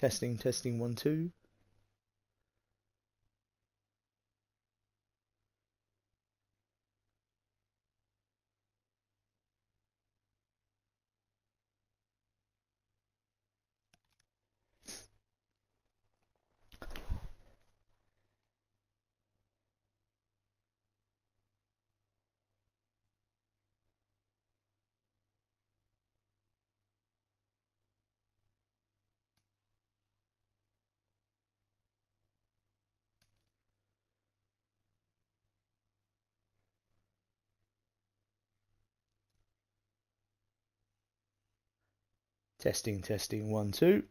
Testing, testing, 1, 2. Testing, testing, 1, 2.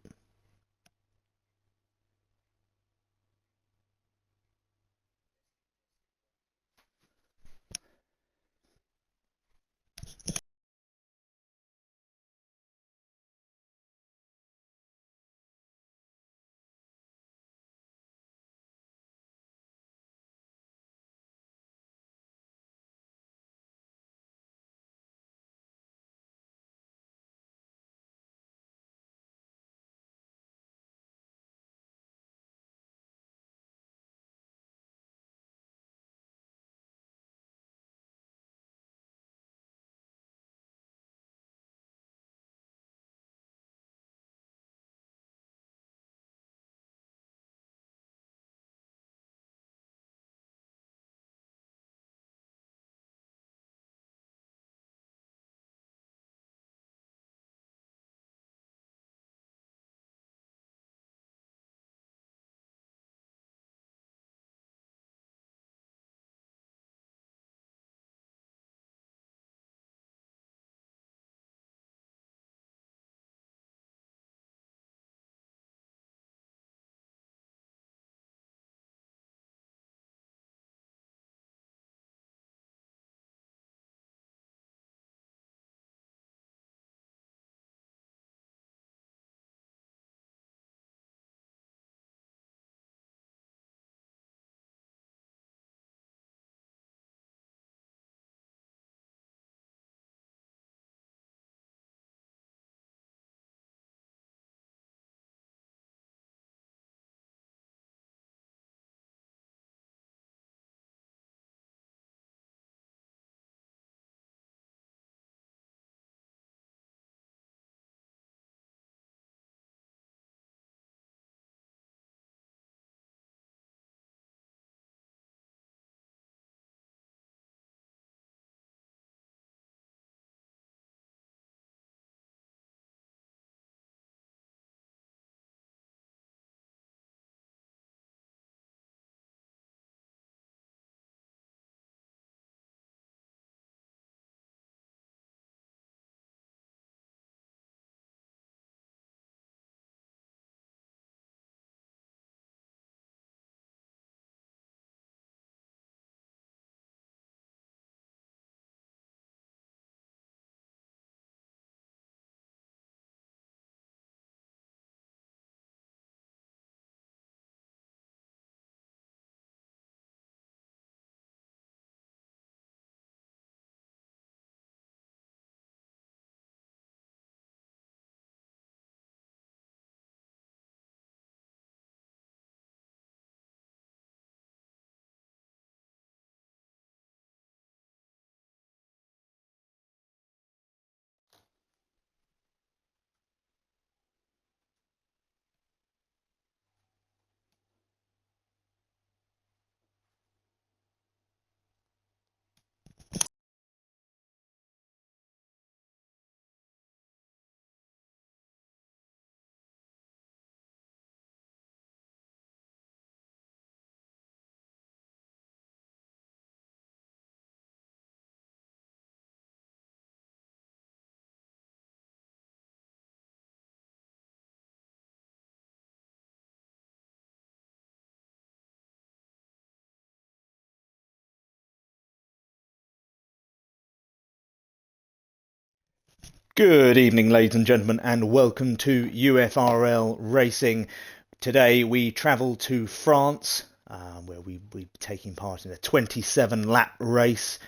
Good evening, ladies and gentlemen, and welcome to UFRL Racing. Today we travel to France, where we'll be taking part in a 27-lap race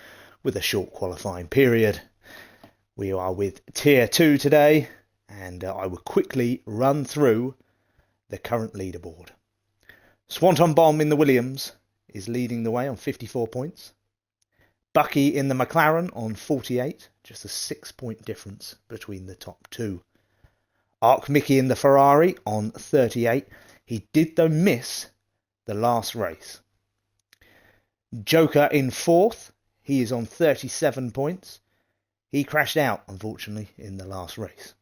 with a short qualifying period. We are with Tier 2 today, and I will quickly run through the current leaderboard. Swanton Bomb in the Williams is leading the way on 54 points. Bucky in the McLaren on 48, just a 6-point difference between the top two. Ark Mickey in the Ferrari on 38. He did though miss the last race. Joker in 4th. He is on 37 points. He crashed out, unfortunately, in the last race.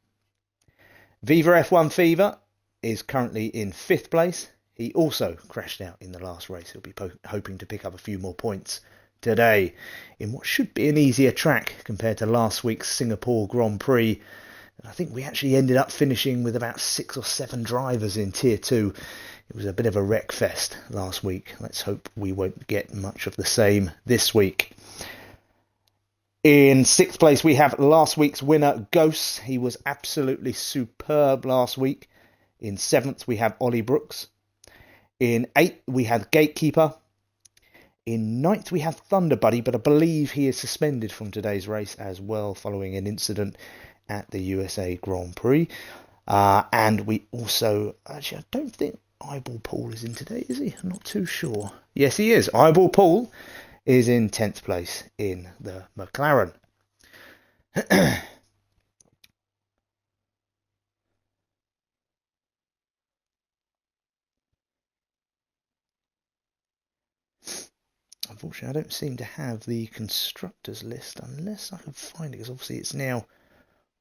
Viva F1 Fever is currently in 5th place. He also crashed out in the last race. He'll be hoping to pick up a few more points today in what should be an easier track compared to last week's Singapore Grand Prix. And I think we actually ended up finishing with about 6 or 7 drivers in Tier 2. It was a bit of a wreck fest last week. Let's hope we won't get much of the same this week. In 6th place, we have last week's winner, Ghosts. He was absolutely superb last week. In 7th, we have Ollie Brooks. In 8th, we had Gatekeeper. In 9th, we have Thunder Buddy, but I believe he is suspended from today's race as well following an incident at the USA Grand Prix. And we also, actually, I don't think Eyeball Paul is in today, is he? I'm not too sure. Yes, he is. Eyeball Paul is in 10th place in the McLaren. Unfortunately, I don't seem to have the constructors list unless I can find it, because obviously it's now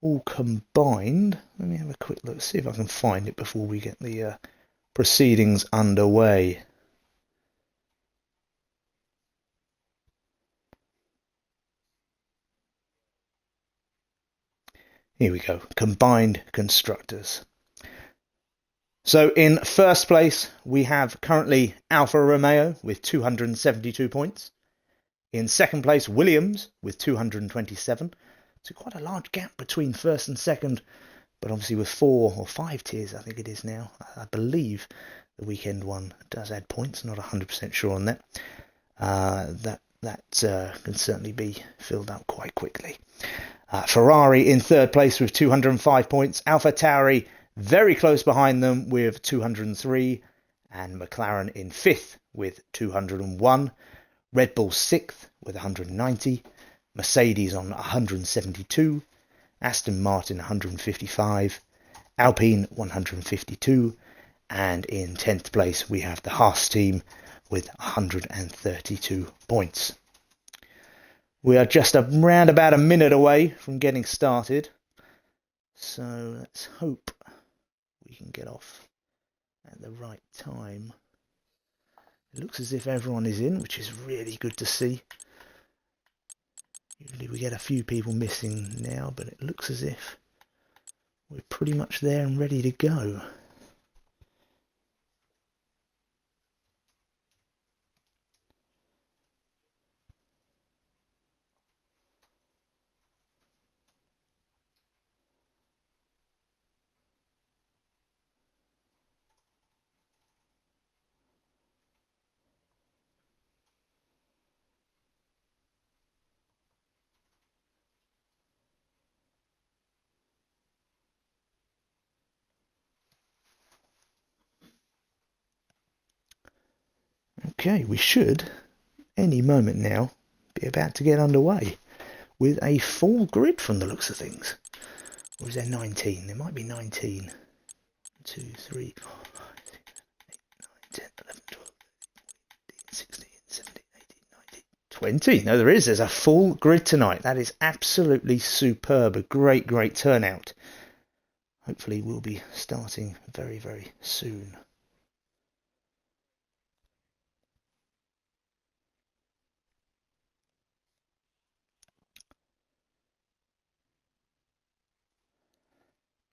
all combined. Let me have a quick look, see if I can find it before we get the proceedings underway. Here we go, combined constructors. So in 1st place, we have currently Alfa Romeo with 272 points. In 2nd place, Williams with 227. So quite a large gap between 1st and 2nd, but obviously with 4 or 5 tiers, I think it is now. I believe the weekend one does add points, not 100% sure on that. That can certainly be filled up quite quickly. Ferrari in 3rd place with 205 points. AlphaTauri very close behind them with 203, and McLaren in 5th with 201. Red Bull 6th with 190. Mercedes on 172. Aston Martin 155. Alpine 152. And in 10th place we have the Haas team with 132 points. We are just around about a minute away from getting started. So let's hope we can get off at the right time. It looks as if everyone is in, which is really good to see. Usually we get a few people missing now, but it looks as if we're pretty much there and ready to go. Okay, we should, any moment now, be about to get underway with a full grid from the looks of things. Or is there 19? There might be 19. 2, 3, 4, 5, 6, 7, 8, 9, 10, 11, 12, 13, 16, 17, 18, 19, 20. No, there is. There's a full grid tonight. That is absolutely superb. A great, great turnout. Hopefully we'll be starting very, very soon.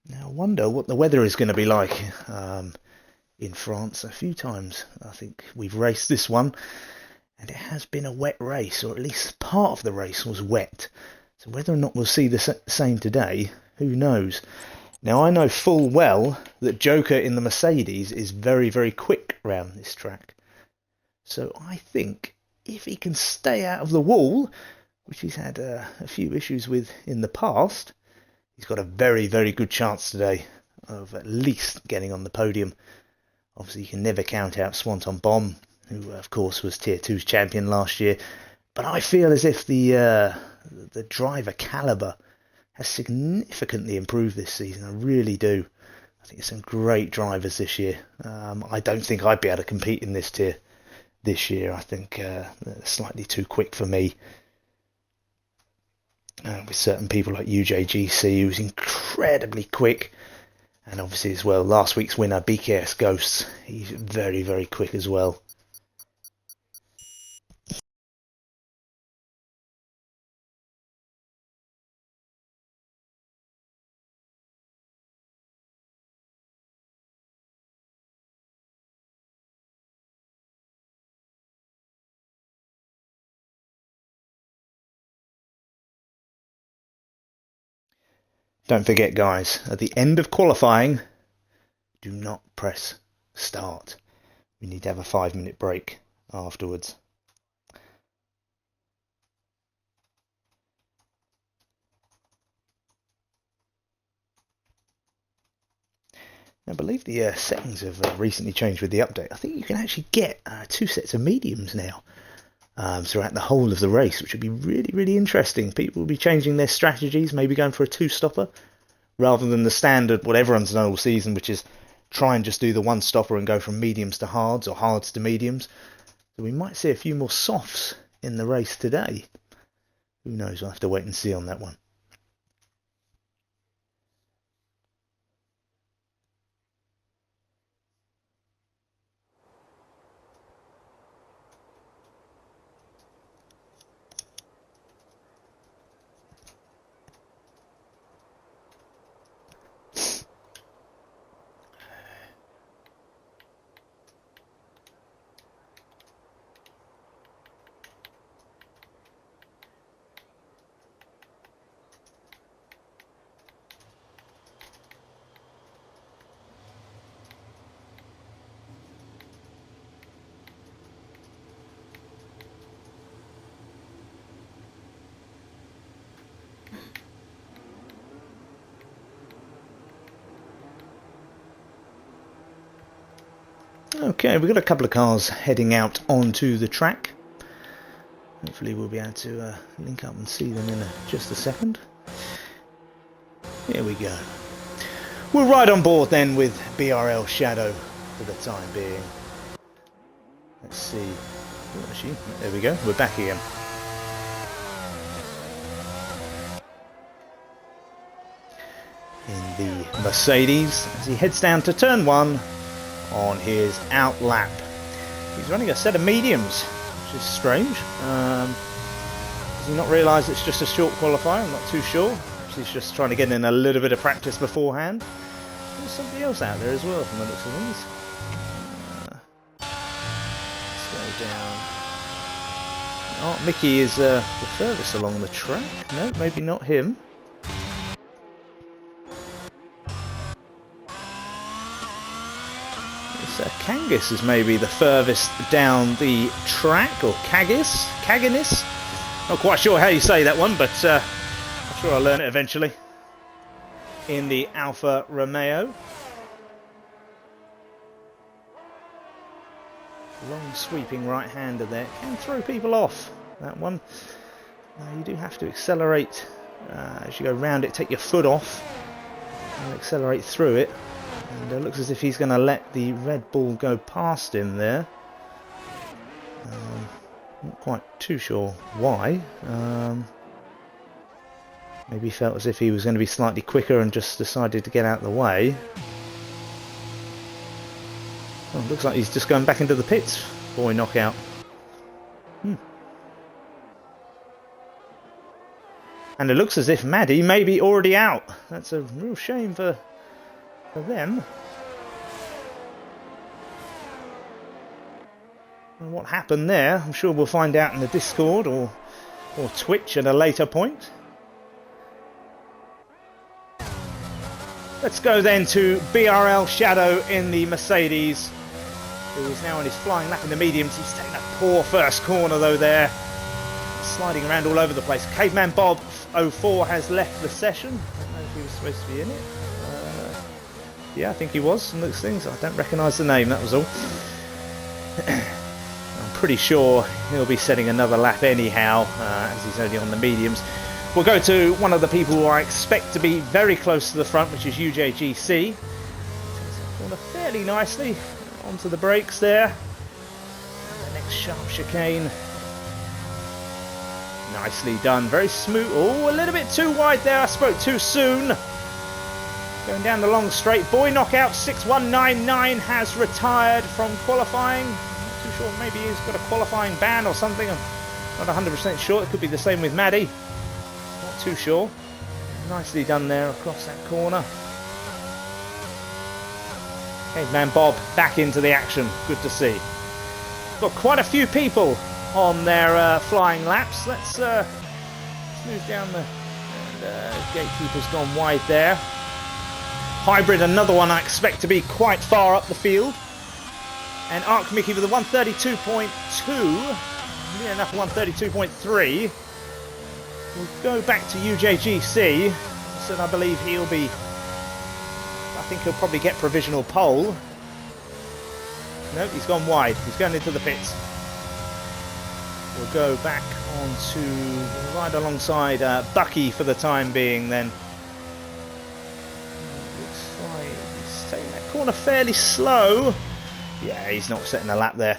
Now, I wonder what the weather is going to be like in France. A few times I think we've raced this one, and it has been a wet race, or at least part of the race was wet. So whether or not we'll see the same today, who knows. Now, I know full well that Joker in the Mercedes is very, very quick around this track. So I think if he can stay out of the wall, which he's had a few issues with in the past, he's got a very, very good chance today of at least getting on the podium Obviously, you can never count out Swanton Bomb, who, of course, was Tier 2's champion last year. But I feel as if the driver calibre has significantly improved this season. I really do. I think there's some great drivers this year. I don't think I'd be able to compete in this tier this year. I think they're slightly too quick for me. With certain people like UJGC, who's incredibly quick. And obviously as well, last week's winner, BKS Ghosts, he's very, very quick as well. Don't forget, guys, at the end of qualifying, do not press start. We need to have a 5-minute break afterwards. I believe the settings have recently changed with the update. I think you can actually get 2 sets of mediums now throughout the whole of the race, which would be really, really interesting. People will be changing their strategies, maybe going for a 2-stopper rather than the standard, what everyone's done all season, which is try and just do the 1-stopper and go from mediums to hards or hards to mediums. So we might see a few more softs in the race today. Who knows? I'll have to wait and see on that one. Okay, we've got a couple of cars heading out onto the track. Hopefully we'll be able to link up and see them in just a second. Here we go. We'll ride on board then with BRL Shadow for the time being. Let's see. Oh, actually, there we go. We're back again. In the Mercedes as he heads down to turn 1 on his out lap. He's running a set of mediums, which is strange. Does he not realise it's just a short qualifier? I'm not too sure. He's just trying to get in a little bit of practice beforehand. There's somebody else out there as well from the looks of things. Let's go down. Oh, Mickey is the furthest along the track. No, maybe not him. Kangas is maybe the furthest down the track, or Kaganis. Not quite sure how you say that one, but I'm sure I'll learn it eventually. In the Alfa Romeo. Long sweeping right-hander there. Can throw people off, that one. You do have to accelerate as you go round it, take your foot off and accelerate through it. And it looks as if he's going to let the Red Bull go past him there. Not quite too sure why. Maybe he felt as if he was going to be slightly quicker and just decided to get out of the way. Oh, looks like he's just going back into the pits. Boy, knockout. And it looks as if Maddie may be already out. That's a real shame for them. And what happened there, I'm sure we'll find out in the Discord or Twitch at a later point. Let's go then to BRL Shadow in the Mercedes, who is now on his flying lap in the mediums. He's taken a poor first corner though there, sliding around all over the place. Caveman Bob 04 has left the session. I don't know if he was supposed to be in it. Yeah, I think he was. And those things, I don't recognise the name. That was all. I'm pretty sure he'll be setting another lap anyhow, as he's only on the mediums. We'll go to one of the people who I expect to be very close to the front, which is UJGC. Takes that corner fairly nicely onto the brakes there. And the next sharp chicane. Nicely done, very smooth. Oh, a little bit too wide there. I spoke too soon. Going down the long straight. Boy Knockout 6199 has retired from qualifying. Not too sure. Maybe he's got a qualifying ban or something. I'm not 100% sure. It could be the same with Maddie. Not too sure. Nicely done there across that corner. Caveman Bob back into the action. Good to see. Got quite a few people on their flying laps. Let's move down the gatekeeper's gone wide there. Hybrid, another one I expect to be quite far up the field. And Arc Mickey with a 132.2, near enough 132.3. We'll go back to UJGC. So I believe he'll be, I think he'll probably get provisional pole. No, he's gone wide. He's going into the pits. We'll go back on to right alongside Bucky for the time being then. Looks like he's taking that corner fairly slow. Yeah, he's not setting a lap there.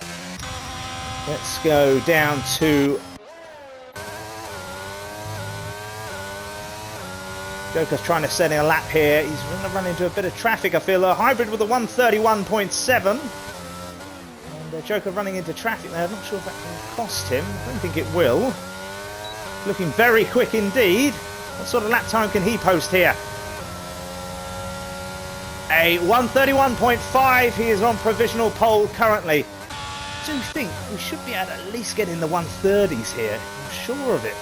Let's go down to Joker's trying to set a lap here. He's going to run into a bit of traffic, I feel. A Hybrid with a 131.7. Joker running into traffic there. I'm not sure if that can cost him. I don't think it will. Looking very quick indeed. What sort of lap time can he post here? A 131.5. He is on provisional pole currently. I do think we should be able to at least get in the 130s here. I'm sure of it.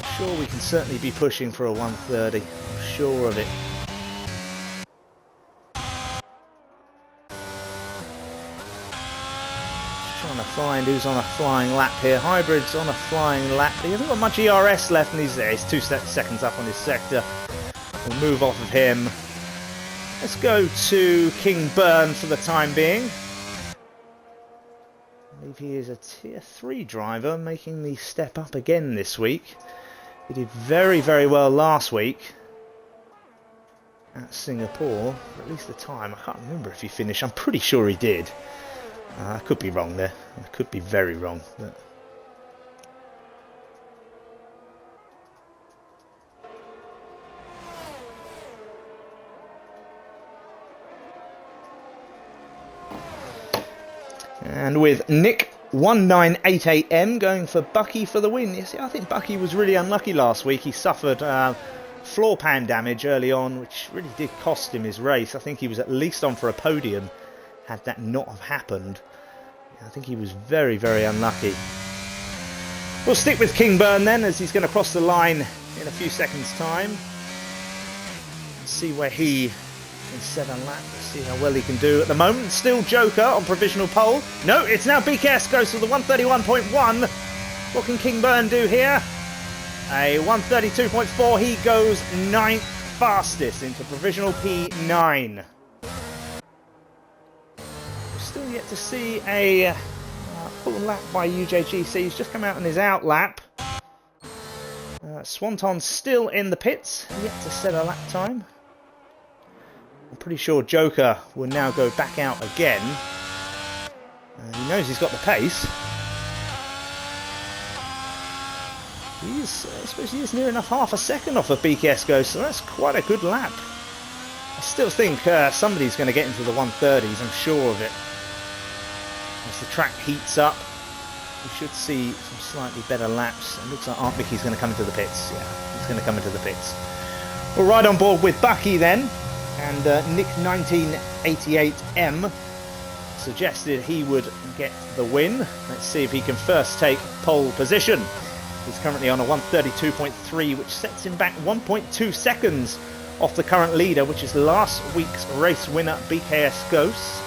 I'm sure we can certainly be pushing for a 130. I'm sure of it. Trying to find who's on a flying lap here. Hybrid's on a flying lap. He hasn't got much ERS left, and he's there. He's 2 seconds up on his sector. We'll move off of him. Let's go to King Burn for the time being. I believe he is a tier 3 driver, making the step up again this week. He did very, very well last week at Singapore, for at least the time. I can't remember if he finished. I'm pretty sure he did. I could be wrong there. I could be very wrong. But and with Nick 1988M going for Bucky for the win. You see, I think Bucky was really unlucky last week. He suffered floor pan damage early on, which really did cost him his race. I think he was at least on for a podium had that not have happened. I think he was very, very unlucky. We'll stick with King Burn then, as he's going to cross the line in a few seconds' time. See where he can set a lap. Let's see how well he can do. At the moment, still Joker on provisional pole. No, it's now BKS goes to the 131.1. What can King Burn do here? A 132.4. He goes 9th fastest into provisional P9. Still yet to see a full lap by UJGC. He's just come out on his out lap. Swanton's still in the pits, yet to set a lap time. I'm pretty sure Joker will now go back out again. He knows he's got the pace. I suppose he is near enough half a second off of BKS Go, so that's quite a good lap. I still think somebody's going to get into the 130s, I'm sure of it. As the track heats up, we should see some slightly better laps. It looks like Aunt Vicky's going to come into the pits. Yeah, he's going to come into the pits. We're right on board with Bucky then. And Nick1988M suggested he would get the win. Let's see if he can first take pole position. He's currently on a 132.3, which sets him back 1.2 seconds off the current leader, which is last week's race winner, BKS Ghosts.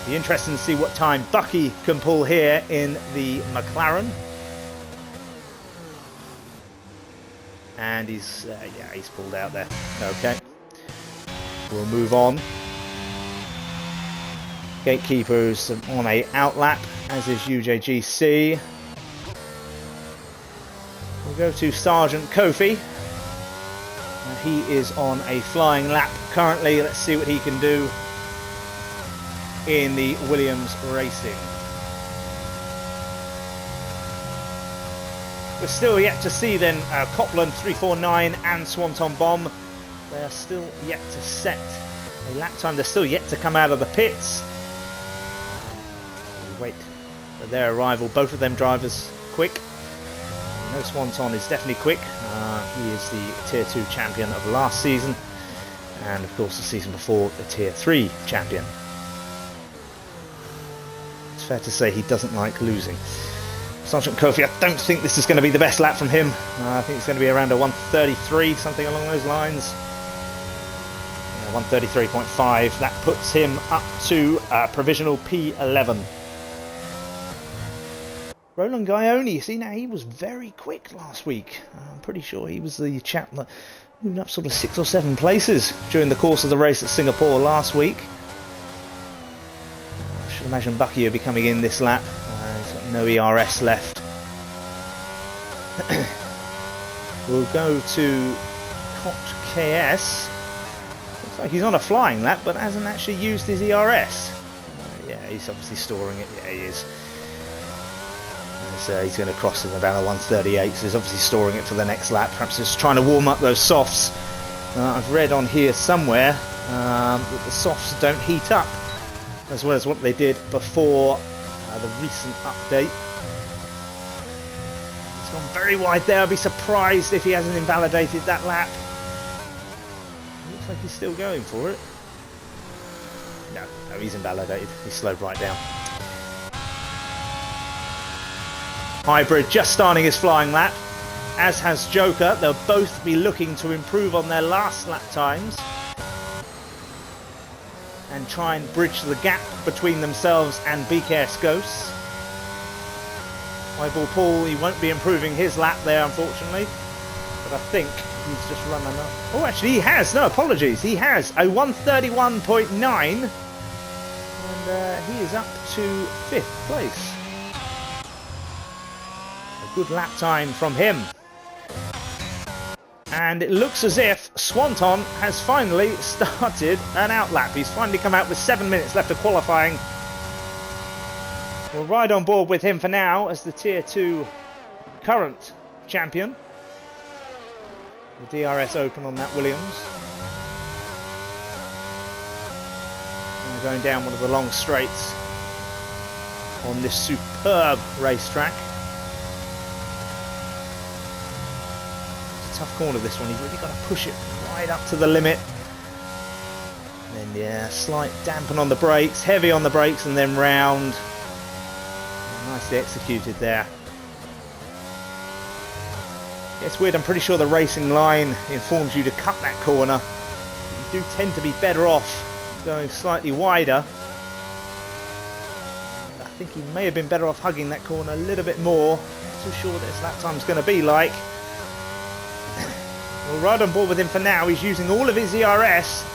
Be interesting to see what time Bucky can pull here in the McLaren. And he's, yeah, he's pulled out there. Okay. We'll move on. Gatekeeper's on a outlap, as is UJGC. We'll go to Sergeant Kofi. He is on a flying lap currently. Let's see what he can do in the Williams Racing. We're still yet to see then Copland 349 and Swanton Bomb. They are still yet to set a lap time. They're still yet to come out of the pits. We wait for their arrival. Both of them drivers quick. No, Swanton is definitely quick. He is the Tier 2 champion of last season. And of course the season before, the Tier 3 champion. It's fair to say he doesn't like losing. Sergeant Kofi, I don't think this is going to be the best lap from him. I think it's going to be around a 133, something along those lines. 133.5. That puts him up to provisional P11. Roland Gaioni, see now, he was very quick last week. I'm pretty sure he was the chap that moved up sort of 6 or 7 places during the course of the race at Singapore last week. I should imagine Bucky will be coming in this lap. He's got no ERS left. We'll go to Cot KS. Looks like he's on a flying lap, but hasn't actually used his ERS. Yeah, he's obviously storing it. Yeah, he is. He's going to cross in about a 138, so he's obviously storing it for the next lap. Perhaps just trying to warm up those softs. I've read on here somewhere that the softs don't heat up as well as what they did before the recent update. He's gone very wide there. I'd be surprised if he hasn't invalidated that lap. Looks like he's still going for it. No, he's invalidated. He slowed right down. Hybrid just starting his flying lap, as has Joker. They'll both be looking to improve on their last lap times and try and bridge the gap between themselves and BKS Ghosts. Eyeball Paul, he won't be improving his lap there, unfortunately, but I think he's just run enough. Oh, actually he has, no apologies, he has a 131.9 and he is up to 5th place. Good lap time from him. And it looks as if Swanton has finally started an outlap. He's finally come out with 7 minutes left of qualifying. We'll ride on board with him for now as the Tier 2 current champion. The DRS open on that Williams. And going down one of the long straights on this superb racetrack. Tough corner this one, you've really got to push it right up to the limit. And then yeah, slight dampen on the brakes, heavy on the brakes and then round. Nicely executed there. It's weird, I'm pretty sure the racing line informs you to cut that corner. You do tend to be better off going slightly wider. I think he may have been better off hugging that corner a little bit more. Not too sure what his lap time's going to be like. We'll ride on board with him for now. He's using all of his ERS.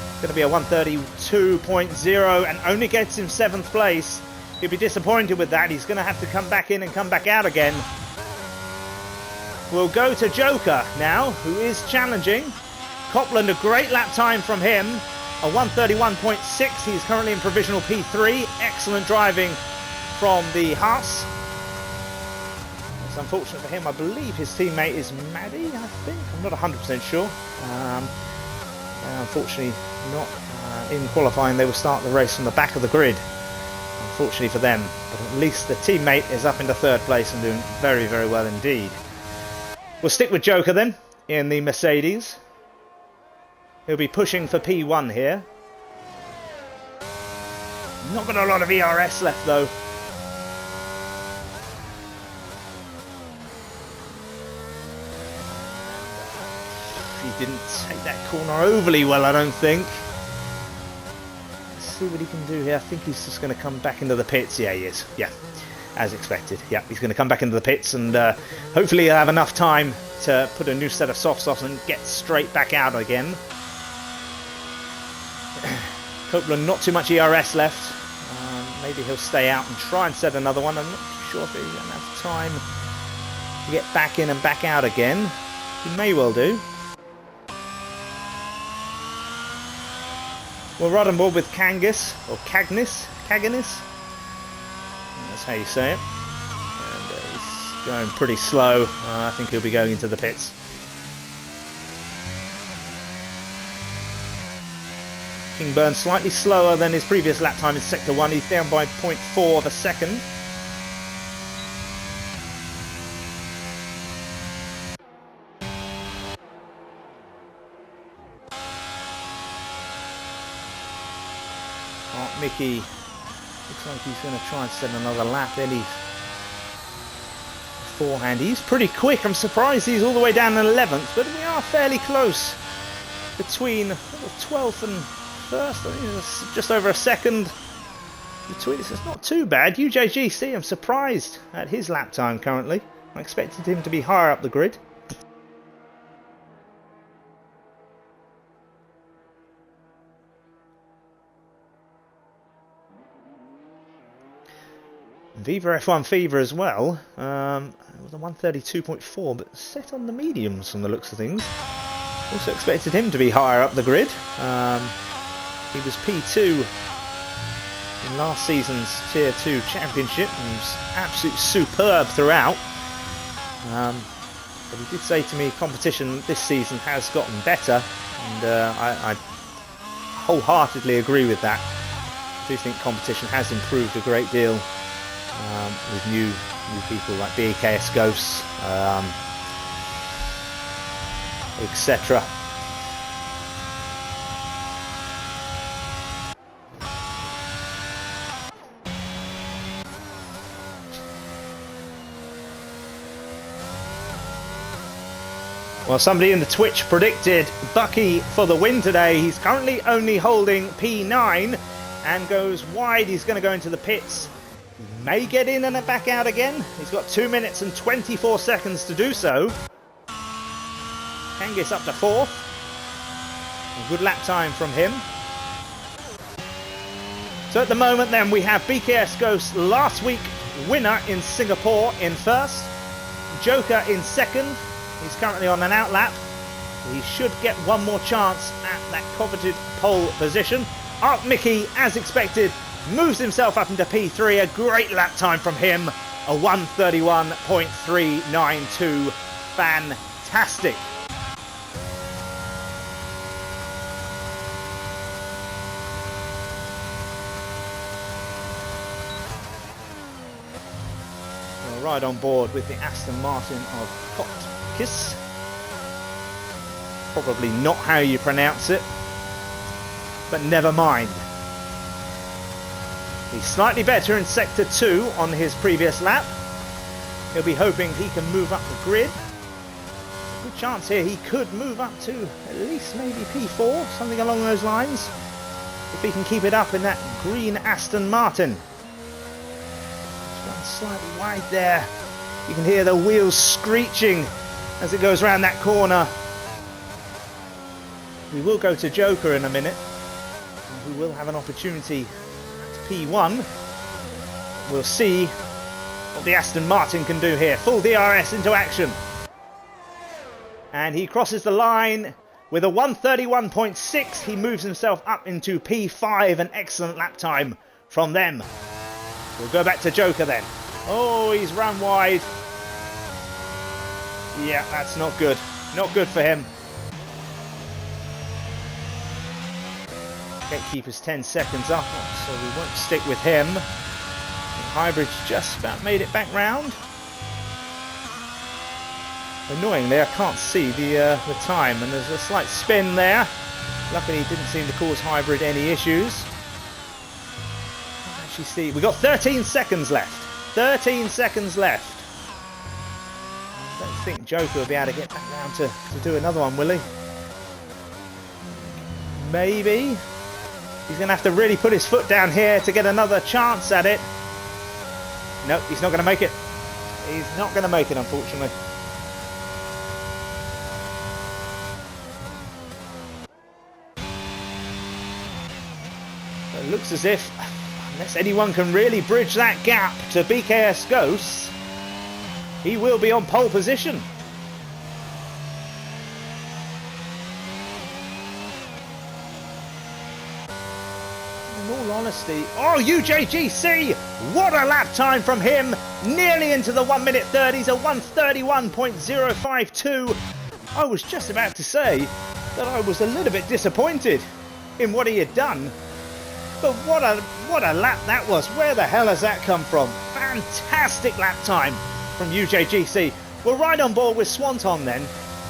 It's going to be a 132.0 and only gets him 7th place. He'll be disappointed with that. He's going to have to come back in and come back out again. We'll go to Joker now, who is challenging. Copland, a great lap time from him. A 131.6. He's currently in provisional P3. Excellent driving from the Haas. It's unfortunate for him. I believe his teammate is Maddie, I think. I'm not 100% sure. Unfortunately, not in qualifying. They will start the race from the back of the grid. Unfortunately for them. But at least the teammate is up into 3rd place and doing very, very well indeed. We'll stick with Joker then, in the Mercedes. He'll be pushing for P1 here. Not got a lot of ERS left though. He didn't take that corner overly well, I don't think. Let's see what he can do here. I think he's just going to come back into the pits. Yeah, he is. Yeah, as expected. Yeah, he's going to come back into the pits and hopefully he'll have enough time to put a new set of softs on and get straight back out again. Copeland, not too much ERS left. Maybe he'll stay out and try and set another one. I'm not too sure if he's going to have time to get back in and back out again. He may well do. We're right on board with Kangas, or Cagnis. That's how you say it. And he's going pretty slow. I think he'll be going into the pits. Kingburn slightly slower than his previous lap time in Sector 1. He's down by 0.4 of a second. Mickey looks like he's going to try and set another lap. Then he's forehand. He's pretty quick. I'm surprised he's all the way down in 11th, but we are fairly close between 12th and 1st. I think it's just over a second between us. It's not too bad. UJGC, I'm surprised at his lap time currently. I expected him to be higher up the grid. Viva F1 Fever as well. It was a 132.4, but set on the mediums from the looks of things. Also expected him to be higher up the grid. He was P2 in last season's Tier 2 Championship and was absolutely superb throughout. But he did say to me competition this season has gotten better, and I wholeheartedly agree with that. I do think competition has improved a great deal. With new people like BKS Ghosts, etc. Well, somebody in the Twitch predicted Bucky for the win today. He's currently only holding P9 and goes wide. He's going to go into the pits. May get in and back out again. He's got 2 minutes and 24 seconds to do so. Kangas up to 4th. A good lap time from him. So at the moment then we have BKS Ghost last week winner in Singapore in 1st. Joker in 2nd. He's currently on an out lap. He should get one more chance at that coveted pole position. Art Mickey, as expected, moves himself up into P3, a great lap time from him, a 1:31.392, fantastic. We're right on board with the Aston Martin of Kotkis. Probably not how you pronounce it, but never mind. He's slightly better in Sector 2 on his previous lap. He'll be hoping he can move up the grid. There's a good chance here he could move up to at least maybe P4, something along those lines, if he can keep it up in that green Aston Martin. It's run slightly wide there. You can hear the wheels screeching as it goes around that corner. We will go to Joker in a minute, and we will have an opportunity P1. We'll see what the Aston Martin can do here. Full DRS into action. And he crosses the line with a 1:31.6. He moves himself up into P5. An excellent lap time from them. We'll go back to Joker then. Oh, he's run wide. Yeah, that's not good. Not good for him. Gatekeeper's 10 seconds up, so we won't stick with him. Hybrid's just about made it back round. Annoyingly, I can't see the time, and there's a slight spin there. Luckily, it didn't seem to cause Hybrid any issues. Actually, see, we've got 13 seconds left. 13 seconds left. I don't think Joker will be able to get back round to do another one, will he? Maybe. He's going to have to really put his foot down here to get another chance at it. Nope, he's not going to make it. He's not going to make it, unfortunately. looks as if, unless anyone can really bridge that gap to BKS Ghosts, he will be on pole position. In all honesty, oh, UJGC, what a lap time from him, nearly into the 1 minute 30s, a 1:31.052. I was just about to say that I was a little bit disappointed in what he had done, but what a lap that was. Where the hell has that come from? Fantastic lap time from UJGC. We're right on board with Swanton then.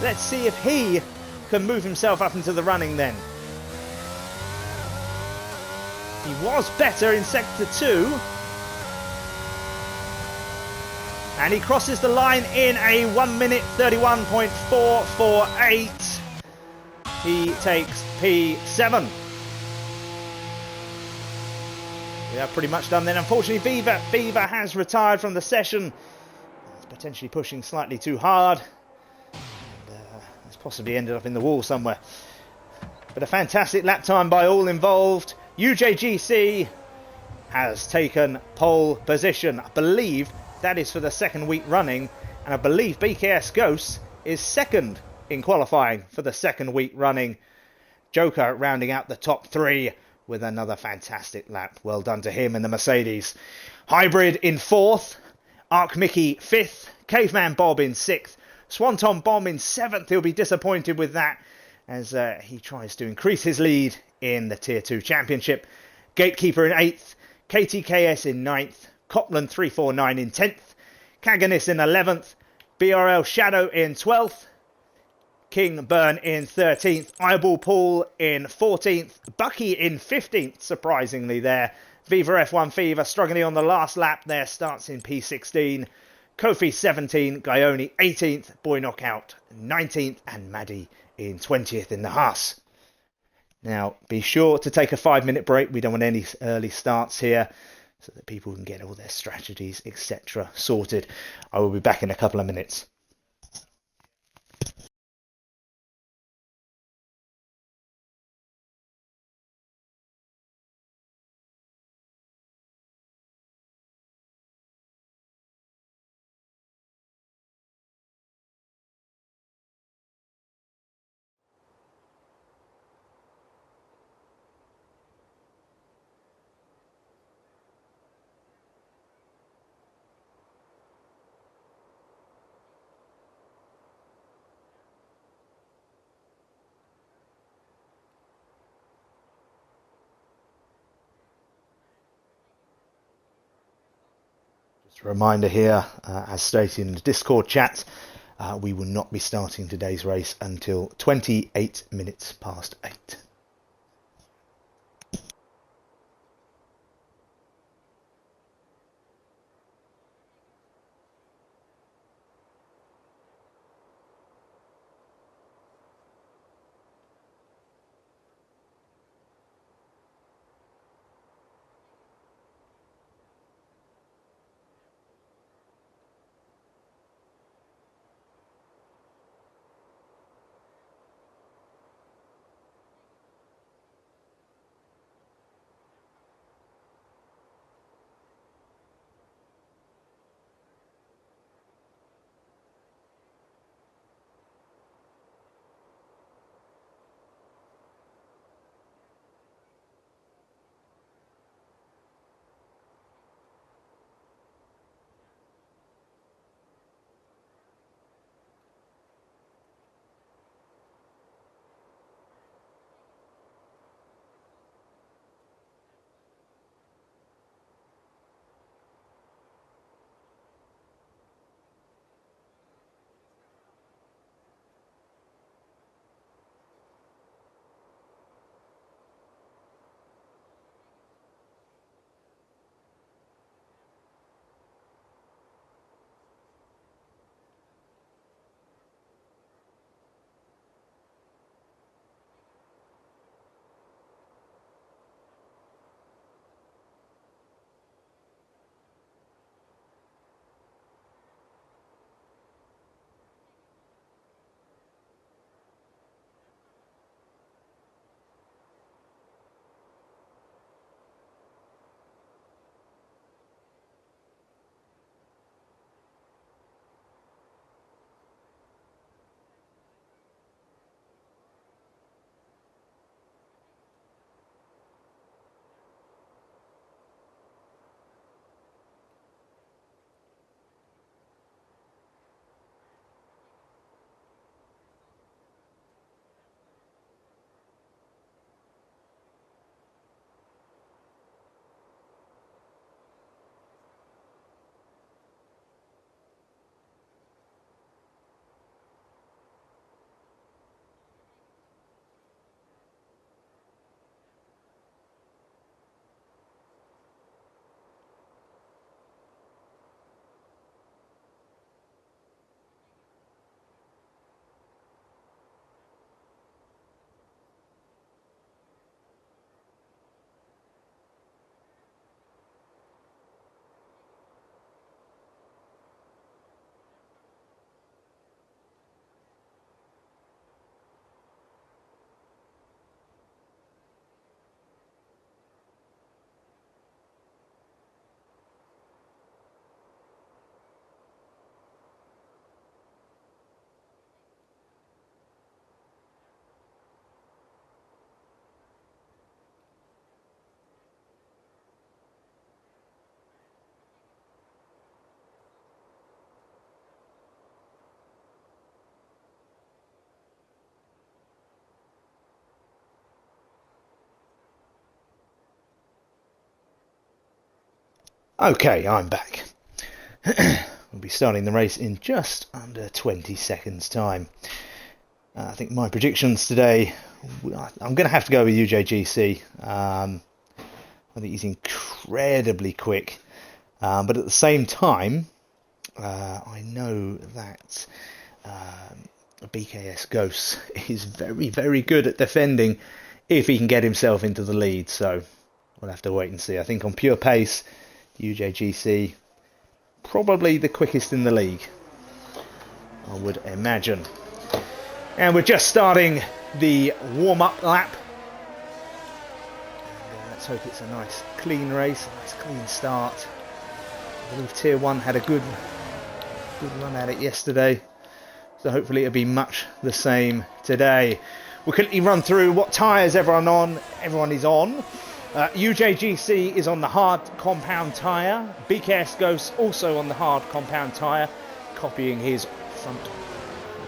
Let's see if he can move himself up into the running then. He was better in sector 2. And he crosses the line in a 1 minute 31.448. He takes P7. We are pretty much done then. Unfortunately, Beaver has retired from the session. He's potentially pushing slightly too hard. And, has possibly ended up in the wall somewhere. But a fantastic lap time by all involved. UJGC has taken pole position. I believe that is for the second week running. And I believe BKS Ghosts is second in qualifying for the second week running. Joker rounding out the top 3 with another fantastic lap. Well done to him and the Mercedes. Hybrid in 4th. Arc Mickey 5th. Caveman Bob in 6th. Swanton Bomb in 7th. He'll be disappointed with that as he tries to increase his lead in the Tier 2 Championship. Gatekeeper in 8th. KTKS in 9th. Copland 349 in 10th. Kaganis in 11th. BRL Shadow in 12th. King Burn in 13th. Eyeball Paul in 14th. Bucky in 15th, surprisingly there. Viva F1 Fever struggling on the last lap there, starts in P16. Kofi 17, Gaioni 18th, Boy Knockout 19th, and Maddie in 20th in the Haas. Now, be sure to take a 5-minute break. We don't want any early starts here, so that people can get all their strategies, etc. sorted. I will be back in a couple of minutes. Just a reminder here, as stated in the Discord chat, we will not be starting today's race until 28 minutes past 8. Okay, I'm back. We'll be starting the race in just under 20 seconds time. I think my predictions today, I'm going to have to go with UJGC. I think he's incredibly quick, but at the same time, I know that BKS Ghost is very, very good at defending if he can get himself into the lead. So we'll have to wait and see. I think on pure pace, UJGC probably the quickest in the league, I would imagine. And we're just starting the warm-up lap. And, let's hope it's a nice clean race, a nice clean start. I believe Tier 1 had a good run at it yesterday, so hopefully it'll be much the same today. We'll quickly run through what tyres everyone is on. UJGC is on the hard compound tyre. BKS Ghost also on the hard compound tyre, copying his front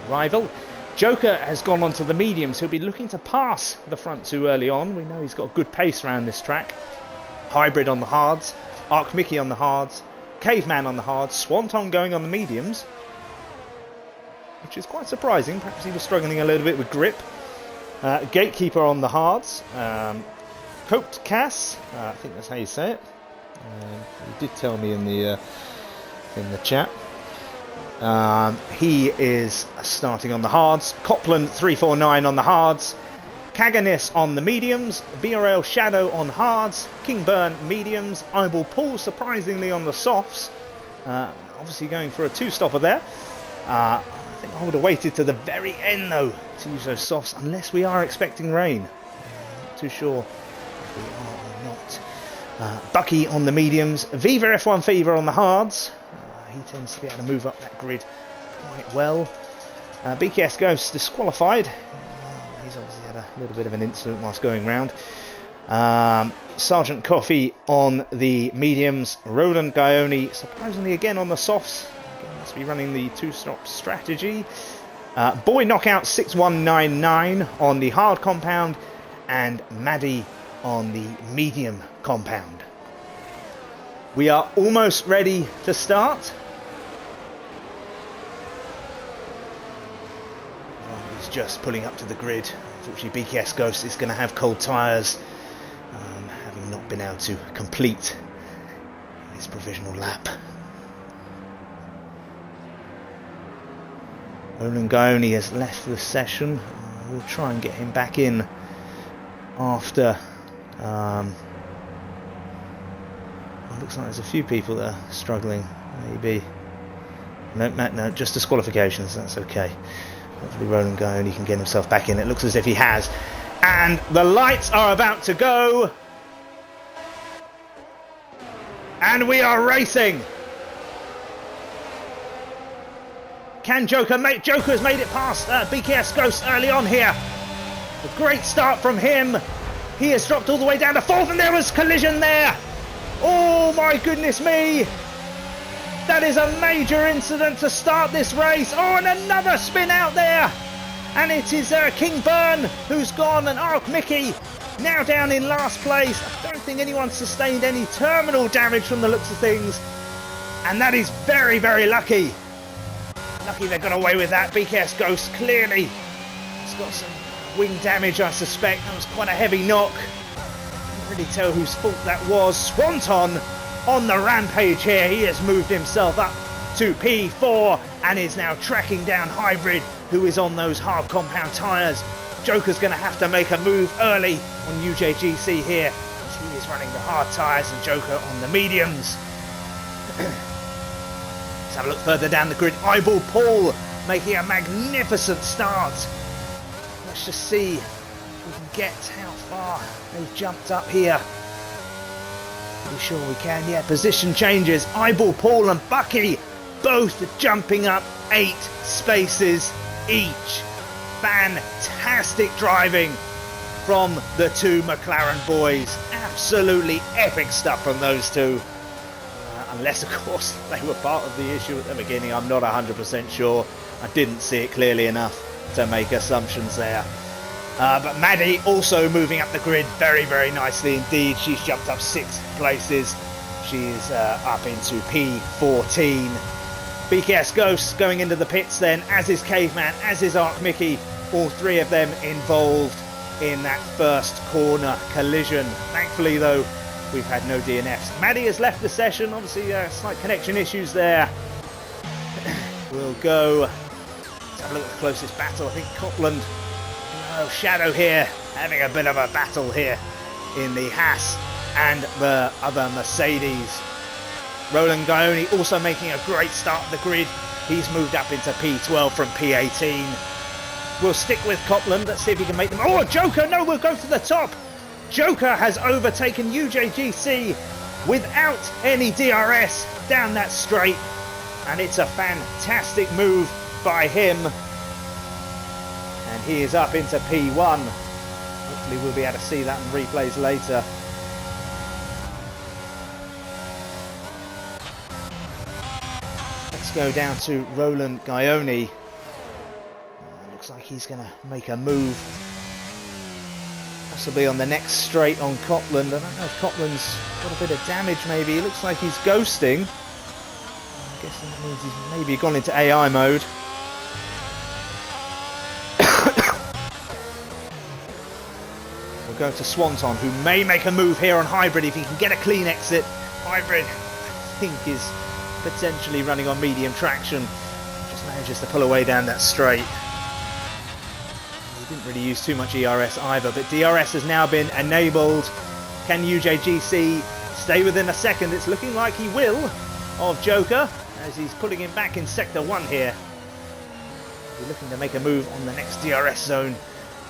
rival. Joker has gone onto the mediums. He'll be looking to pass the front two early on. We know he's got good pace around this track. Hybrid on the hards, Arc Mickey on the hards, Caveman on the hards, Swanton going on the mediums, which is quite surprising. Perhaps he was struggling a little bit with grip. Gatekeeper on the hards. Coped Cass, I think that's how you say it. You did tell me in the chat. He is starting on the hards. Copland 349 on the hards. Kaganis on the mediums. BRL Shadow on hards. Kingburn mediums. Eyeball Paul surprisingly on the softs. Obviously going for a two-stopper there. I think I would have waited to the very end though to use those softs, unless we are expecting rain. Not too sure. We are not. Bucky on the mediums. Viva F1 Fever on the hards. He tends to be able to move up that grid quite well. BKS Ghost disqualified. He's obviously had a little bit of an incident whilst going round. Sergeant Coffee on the mediums. Roland Gaioni surprisingly again on the softs. Again, must be running the two-stop strategy. Boy Knockout 6199 on the hard compound. And Maddie on the medium compound. We are almost ready to start. He's just pulling up to the grid. Unfortunately, BKS Ghost is going to have cold tyres, having not been able to complete his provisional lap. Roland Gaioni has left the session. We'll try and get him back in after. Looks like there's a few people that are struggling. Maybe. No, just disqualifications. That's okay. Hopefully Roland Gaioni can get himself back in. It looks as if he has. And the lights are about to go. And we are racing. Can Joker make... Joker has made it past BKS Ghost early on here. A great start from him. He has dropped all the way down to fourth, and there was collision there. Oh my goodness me. That is a major incident to start this race. Oh, and another spin out there. And it is King Burn who's gone, and Arc Mickey now down in last place. I don't think anyone sustained any terminal damage from the looks of things. And that is very, very lucky. Lucky they got away with that. BKS Ghost clearly has got some wing damage, I suspect. That was quite a heavy knock. Can't really tell whose fault that was. Swanton on the rampage here. He has moved himself up to P4 and is now tracking down Hybrid, who is on those hard compound tyres. Joker's going to have to make a move early on UJGC here, as he is running the hard tyres and Joker on the mediums. Let's have a look further down the grid. Eyeball Paul making a magnificent start. Let's just see if we can get how far they've jumped up here. Pretty sure we can. Yeah, position changes. Eyeball Paul and Bucky both jumping up 8 spaces each. Fantastic driving from the two McLaren boys. Absolutely epic stuff from those two. Unless, of course, they were part of the issue at the beginning. I'm not 100% sure. I didn't see it clearly enough to make assumptions there. But Maddie also moving up the grid very, very nicely indeed. She's jumped up 6 places. She's up into P14. BKS Ghost going into the pits then, as is Caveman, as is Arc Mickey. All three of them involved in that first corner collision. Thankfully though, we've had no DNFs. Maddie has left the session, obviously slight connection issues there. We'll go, let's have a look at the closest battle. I think Copland, Shadow here, having a bit of a battle here in the Haas and the other Mercedes. Roland Gaioni also making a great start of the grid. He's moved up into P12 from P18. We'll stick with Copland. Let's see if he can make them. Oh, Joker! No, we'll go to the top. Joker has overtaken UJGC without any DRS down that straight. And it's a fantastic move by him. And he is up into P1. Hopefully we'll be able to see that in replays later. Let's go down to Roland Gaioni. Looks like he's going to make a move. Possibly on the next straight on Copland. I don't know if Copland's got a bit of damage maybe. It looks like he's ghosting. I'm guessing that means he's maybe gone into AI mode. We'll go to Swanton, who may make a move here on Hybrid if he can get a clean exit. Hybrid, I think, is potentially running on medium traction. Just manages to pull away down that straight. He didn't really use too much ERS either, but DRS has now been enabled. Can UJGC stay within a second? It's looking like he will, of Joker, as he's pulling him back in Sector 1 here. We're looking to make a move on the next DRS zone,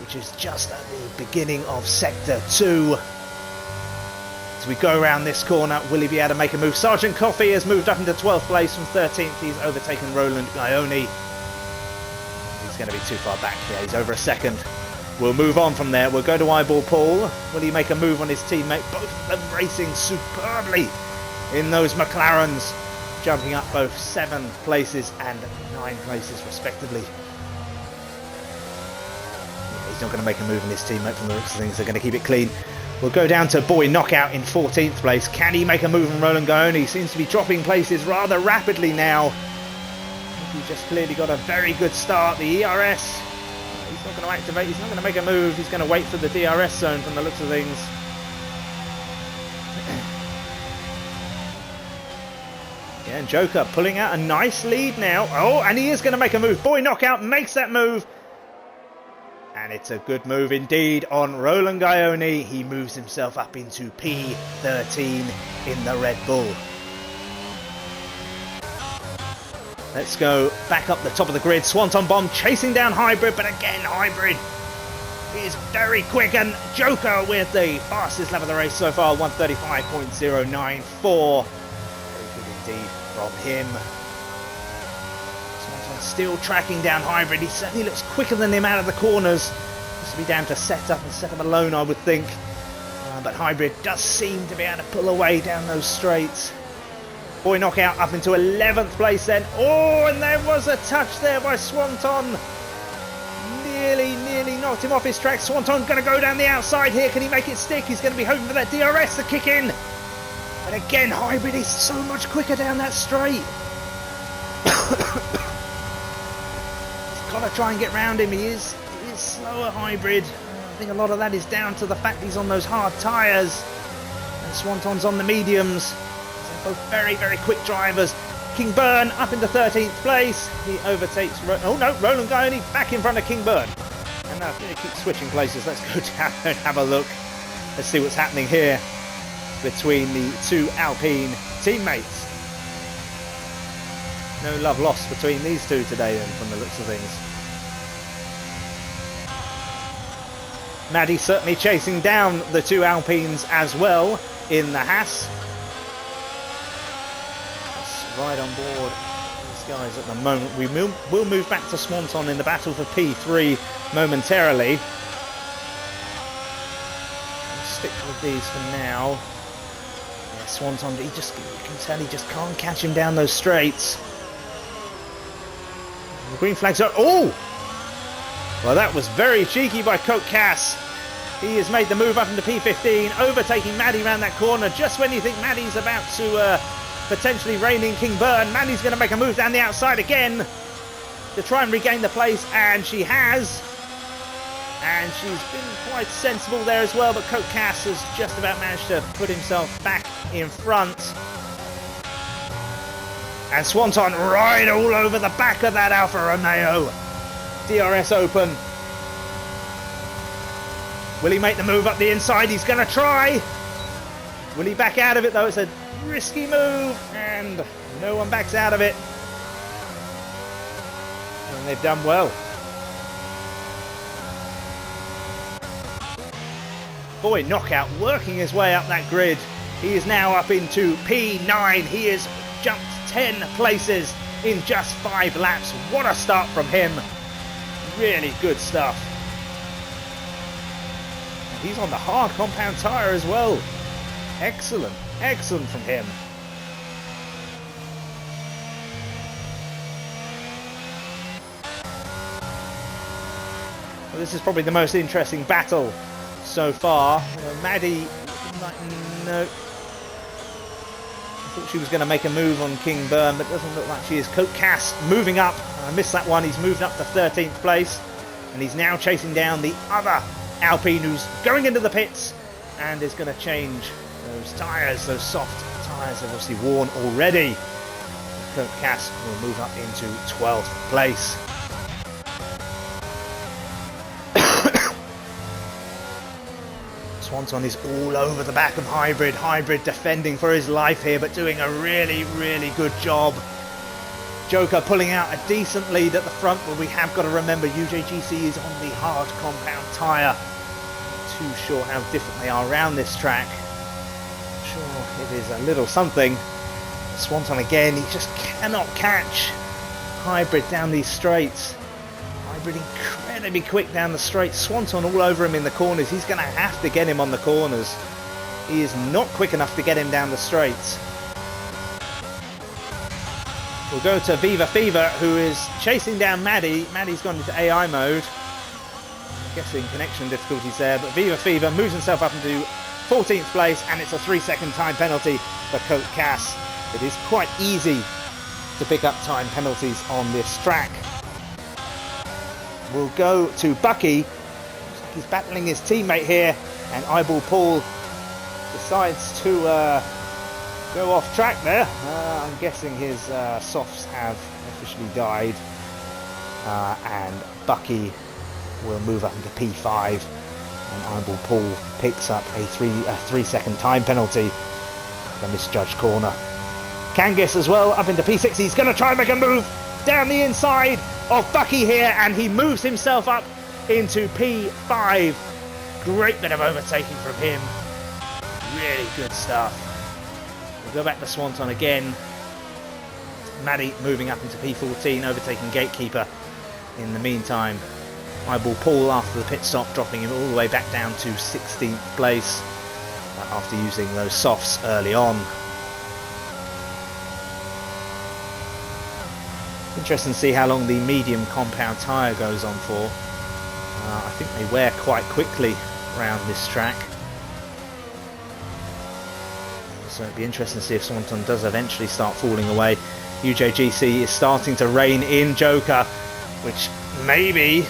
which is just at the beginning of Sector 2. As we go around this corner, will he be able to make a move? Sergeant Coffee has moved up into 12th place from 13th. He's overtaken Roland Gaioni. He's going to be too far back. Yeah, he's over a second. We'll move on from there. We'll go to Eyeball Paul. Will he make a move on his teammate? Both of them racing superbly in those McLarens, jumping up both 7 places and 9 places respectively. Yeah, he's not going to make a move on his teammate from the looks of things. They're going to keep it clean. We'll go down to Boy Knockout in 14th place. Can he make a move on Roland Gaioni? Seems to be dropping places rather rapidly now. I think he just clearly got a very good start. The ERS, he's not going to activate. He's not going to make a move. He's going to wait for the DRS zone from the looks of things. Yeah, and Joker pulling out a nice lead now. Oh, and he is going to make a move. Boy Knockout makes that move. And it's a good move indeed on Roland Gaioni. He moves himself up into P13 in the Red Bull. Let's go back up the top of the grid. Swanton Bomb chasing down Hybrid, but again Hybrid is very quick, and Joker with the fastest lap of the race so far, 135.094. Very good indeed from him. Still tracking down Hybrid. He certainly looks quicker than him out of the corners. This will be down to set up alone, I would think. But Hybrid does seem to be able to pull away down those straights. Boy Knockout up into 11th place then. Oh, and there was a touch there by Swanton. Nearly knocked him off his track. Swanton going to go down the outside here. Can he make it stick? He's going to be hoping for that DRS to kick in. But again, Hybrid is so much quicker down that straight. Got to try and get round him. He is slower, Hybrid. I think a lot of that is down to the fact he's on those hard tyres, and Swanton's on the mediums. They're both very quick drivers. King Burn up into 13th place. He overtakes Roland Gaioni back in front of King Burn. And now they keep switching places. Let's go down and have a look. Let's see what's happening here between the two Alpine teammates. No love lost between these two today then, from the looks of things. Maddie certainly chasing down the two Alpines as well in the Haas. Let's ride on board these guys at the moment. We will move back to Swanton in the battle for P3 momentarily. Let's stick with these for now. Yeah, Swanton, you can tell he just can't catch him down those straights. The green flag's up. Oh! Well, that was very cheeky by Coke Cass. He has made the move up into P15, overtaking Maddie around that corner. Just when you think Maddie's about to potentially rein in King Burn, Maddie's going to make a move down the outside again to try and regain the place, and she has. And she's been quite sensible there as well, but Coke Cass has just about managed to put himself back in front. And Swanton right all over the back of that Alfa Romeo. DRS open. Will he make the move up the inside? He's going to try. Will he back out of it though? It's a risky move and no one backs out of it. And they've done well. Boy, Knockout working his way up that grid. He is now up into P9. He has jumped 10 places in just 5 laps. What a start from him. Really good stuff. He's on the hard compound tyre as well. Excellent, excellent from him. Well, this is probably the most interesting battle so far. Maddie, no. I thought she was going to make a move on King Burn, but it doesn't look like she is. Coke Cass moving up. I missed that one. He's moved up to 13th place, and he's now chasing down the other Alpine who's going into the pits and is going to change those tyres. Those soft tyres have obviously worn already. Coke Cass will move up into 12th place. Swanton is all over the back of Hybrid. Hybrid defending for his life here, but doing a really, really good job. Joker pulling out a decent lead at the front, but we have got to remember UJGC is on the hard compound tyre. Not too sure how different they are around this track. I'm sure it is a little something. Swanton again, he just cannot catch Hybrid down these straights. Hybrid incredibly quick down the straight. Swanton all over him in the corners. He's going to have to get him on the corners. He is not quick enough to get him down the straights. We'll go to Viva Fever, who is chasing down Maddie. Maddie's gone into AI mode. I'm guessing connection difficulties there, but Viva Fever moves himself up into 14th place, and it's a 3-second time penalty for Coke Cass. It is quite easy to pick up time penalties on this track. We'll go to Bucky. He's battling his teammate here, and Eyeball Paul decides to go off track there. I'm guessing his softs have officially died, and Bucky will move up into P5, and Eyeball Paul picks up a 3-second time penalty for misjudged corner. Kangas as well up into P6. He's going to try and make a move down the inside of Bucky here, and he moves himself up into P5. Great bit of overtaking from him. Really good stuff. We'll go back to Swanton again. Maddie moving up into P14, overtaking Gatekeeper. In the meantime, Eyeball Paul after the pit stop, dropping him all the way back down to 16th place after using those softs early on. Interesting to see how long the medium compound tyre goes on for. I think they wear quite quickly around this track. So it'd be interesting to see if Swanton does eventually start falling away. UJGC is starting to rein in Joker, which maybe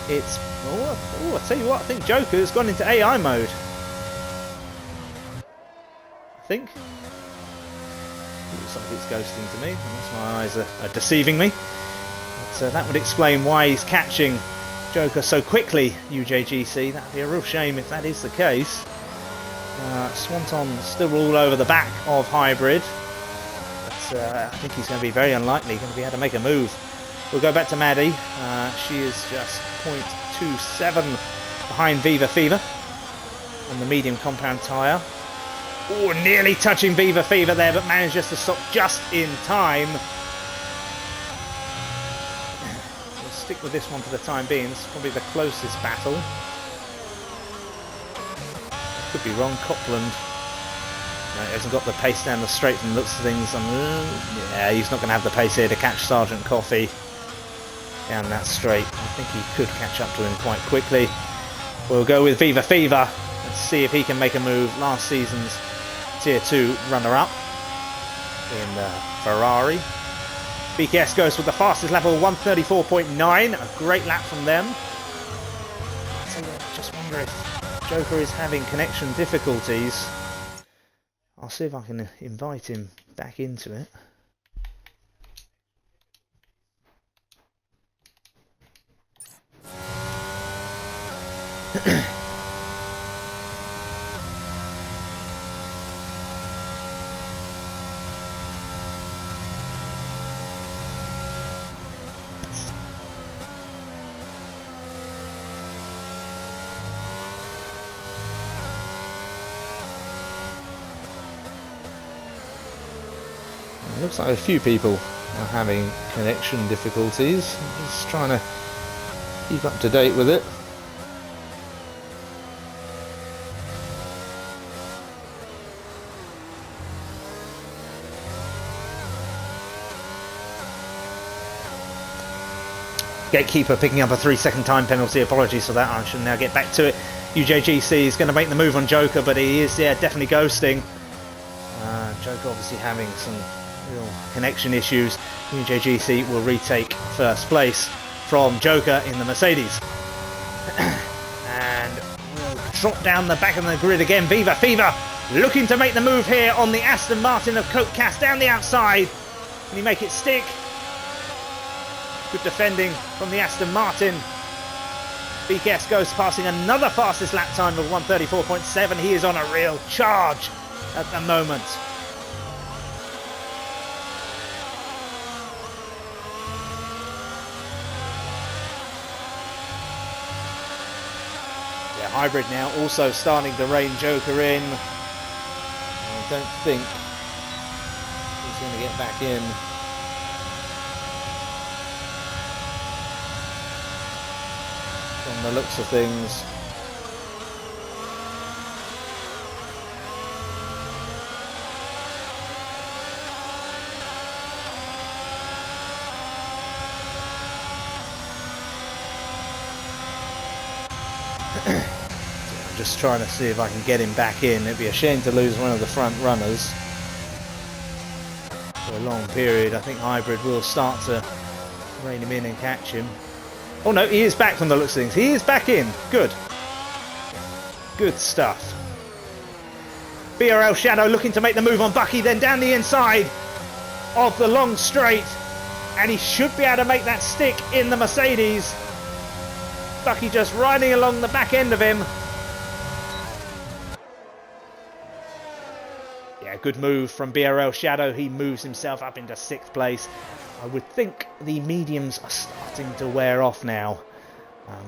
it's... Oh, I tell you what, I think Joker's gone into AI mode. I think. Looks like it's ghosting to me, unless my eyes are deceiving me. But that would explain why he's catching Joker so quickly, UJGC. That'd be a real shame if that is the case. Swanton still all over the back of Hybrid, but I think he's going to be very unlikely going to be able to make a move. We'll go back to Maddie. She is just 0.27 behind Viva Fever on the medium compound tyre. Oh, nearly touching Viva Fever there, but manages to stop just in time. We'll stick with this one for the time being. This is probably the closest battle. Could be wrong. Copland hasn't got the pace down the straight from the looks of things. Yeah, he's not going to have the pace here to catch Sergeant Coffee down that straight. I think he could catch up to him quite quickly. We'll go with Viva Fever and see if he can make a move. Last season's Tier 2 runner-up in Ferrari. BKS goes with the fastest lap of 134.9. A great lap from them. So yeah, I just wonder if Joker is having connection difficulties. I'll see if I can invite him back into it. It looks like a few people are having connection difficulties. I'm just trying to keep up to date with it. Gatekeeper picking up a 3-second time penalty. Apologies for that. I should now get back to it. UJGC is going to make the move on Joker, but he is, yeah, definitely ghosting. Joker obviously having some real connection issues. UJGC will retake first place from Joker in the Mercedes. And we'll drop down the back of the grid again. Viva Fever looking to make the move here on the Aston Martin of Cote Cass down the outside. Can he make it stick? Good defending from the Aston Martin. BKS goes passing another fastest lap time of 134.7. He is on a real charge at the moment. Yeah, Hybrid now also starting to rein Joker in. I don't think he's going to get back in. From the looks of things. I'm just trying to see if I can get him back in. It'd be a shame to lose one of the front runners for a long period. I think Hybrid will start to rein him in and catch him. Oh no, he is back from the looks of things. He is back in. Good. Good stuff. BRL Shadow looking to make the move on Bucky, then down the inside of the long straight. And he should be able to make that stick in the Mercedes. Bucky just riding along the back end of him. Yeah, good move from BRL Shadow. He moves himself up into 6th place. I would think the mediums are starting to wear off now,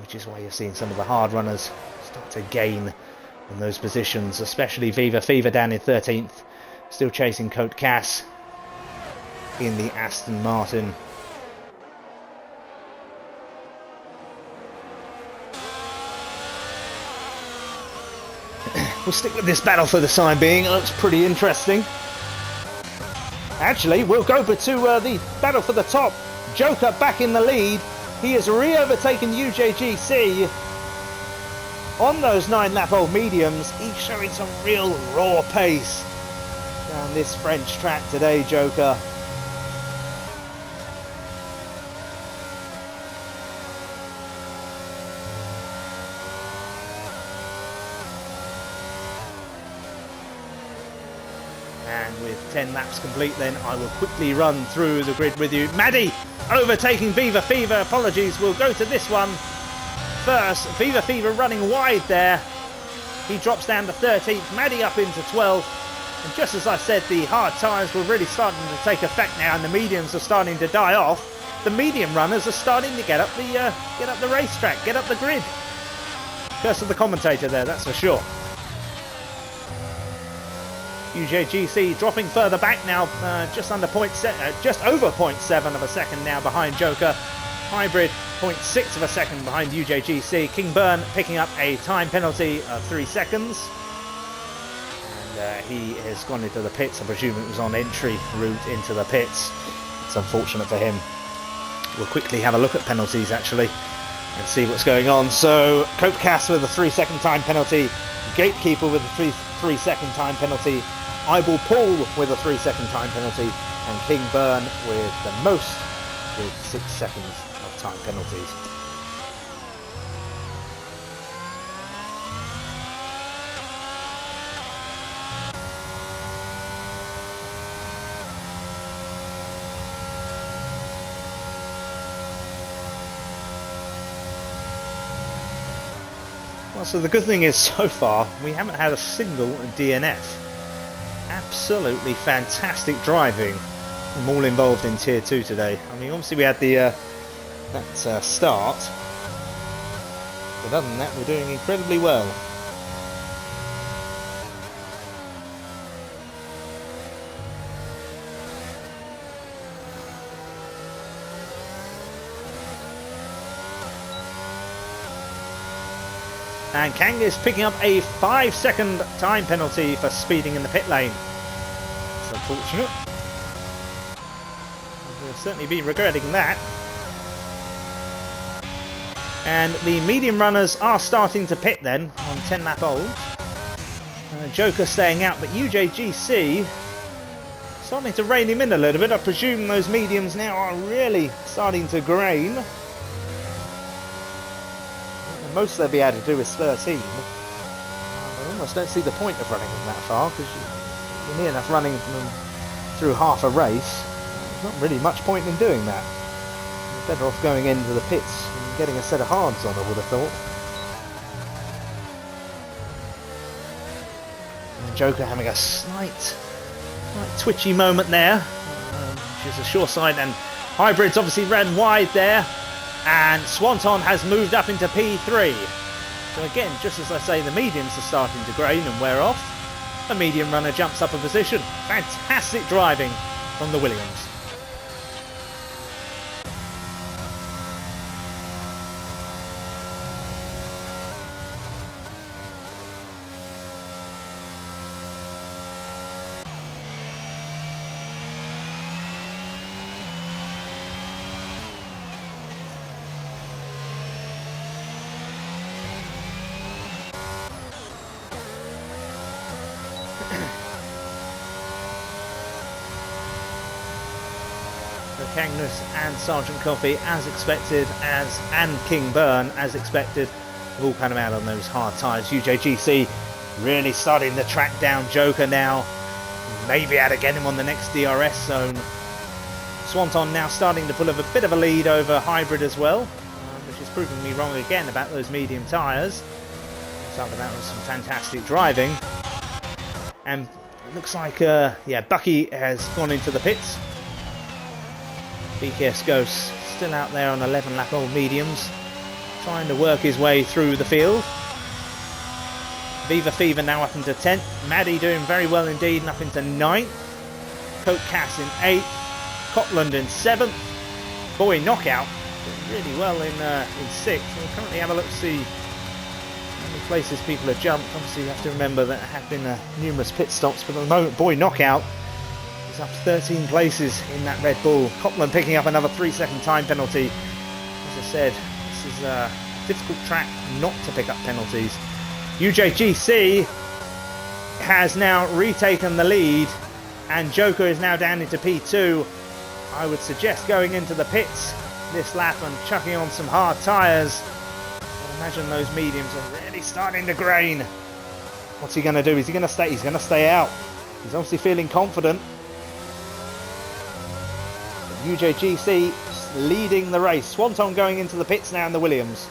which is why you're seeing some of the hard runners start to gain in those positions, especially Viva Fever down in 13th, still chasing Cote Cass in the Aston Martin. We'll stick with this battle for the time being. It looks pretty interesting. Actually, we'll go to the battle for the top. Joker back in the lead. He has re-overtaken UJGC on those 9-lap-old mediums. He's showing some real raw pace down this French track today, Joker. And with 10 laps complete, then I will quickly run through the grid with you. Maddie overtaking Viva Fever. Apologies, we'll go to this one first. Viva Fever running wide there. He drops down to 13th. Maddie up into 12th. And just as I said, the hard tyres were really starting to take effect now, and the mediums are starting to die off. The medium runners are starting to get up the racetrack, get up the grid. Curse of the commentator there, that's for sure. UJGC dropping further back now, just over 0.7 of a second now behind Joker. Hybrid 0.6 of a second behind UJGC. King Burn picking up a time penalty of 3 seconds. And he has gone into the pits. I presume it was on entry route into the pits. It's unfortunate for him. We'll quickly have a look at penalties actually. and see what's going on. So Cope Cass with a 3-second time penalty, Gatekeeper with a 3-second time penalty, Eyeball Paul with a 3-second time penalty, and King Burn with the most, with 6 seconds of time penalties. Well, so the good thing is, so far, we haven't had a single DNF. Absolutely fantastic driving from all involved in Tier 2 today. I mean, obviously we had the that start, but other than that, we're doing incredibly well. And Kang is picking up a 5-second time penalty for speeding in the pit lane. It's unfortunate. We'll certainly be regretting that. And the medium runners are starting to pit then on 10 lap old. Joker staying out, but UJGC starting to rein him in a little bit. I presume those mediums now are really starting to grain. Most they'll be able to do is 13. I almost don't see the point of running them that far, because you're near enough running them through half a race. There's not really much point in doing that. You're better off going into the pits and getting a set of hards on, I would have thought. And Joker having a slight twitchy moment there, which is a sure side, and Hybrids obviously ran wide there. And Swanton has moved up into P3. So again, just as I say, the mediums are starting to grain and wear off. A medium runner jumps up a position. Fantastic driving from the Williams. Cagnus and Sergeant Coffee as expected, and King Burn as expected, have all kind of out on those hard tyres. UJGC really starting to track down Joker now, maybe able to get him on the next DRS zone. Swanton now starting to pull a bit of a lead over Hybrid as well, which is proving me wrong again about those medium tyres. So that was some fantastic driving, and it looks like yeah, Bucky has gone into the pits. BKS Ghost still out there on 11 lap old mediums, trying to work his way through the field. Viva Fever now up into 10th. Maddie doing very well indeed and up into 9th. Coke Cass in 8th. Cotland in 7th. Boy Knockout doing really well in 6th. We'll currently have a look to see how many places people have jumped. Obviously you have to remember that there have been numerous pit stops, but at the moment Boy Knockout up 13 places in that Red Bull. Copland picking up another 3-second time penalty. As I said, this is a difficult track not to pick up penalties. UJGC has now retaken the lead, and Joker is now down into P2. I would suggest going into the pits this lap and chucking on some hard tyres. I imagine those mediums are really starting to grain. What's he going to do? Is he going to stay? He's going to stay out. He's obviously feeling confident. UJGC leading the race. Swanton going into the pits now in the Williams.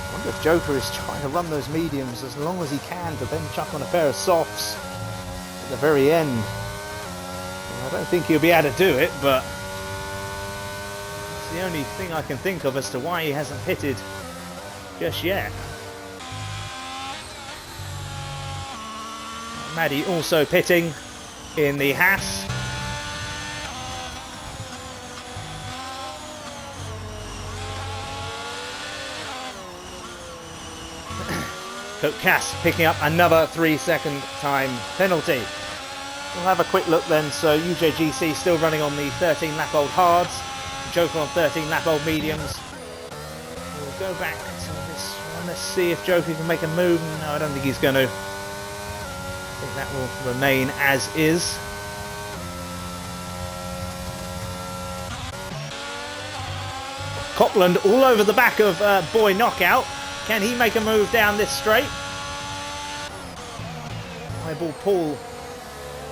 I wonder if Joker is trying to run those mediums as long as he can to then chuck on a pair of softs at the very end. I don't think he'll be able to do it, but it's the only thing I can think of as to why he hasn't pitted just yet. Maddie also pitting in the Haas. Coke Cass picking up another 3-second time penalty. We'll have a quick look then. So UJGC still running on the 13-lap-old hards. Joker on 13-lap-old mediums. We'll go back to this one. Let's see if Joker can make a move. No, I don't think he's going to. I think that will remain as is. Copland all over the back of Boy Knockout. Can he make a move down this straight? Eyeball Paul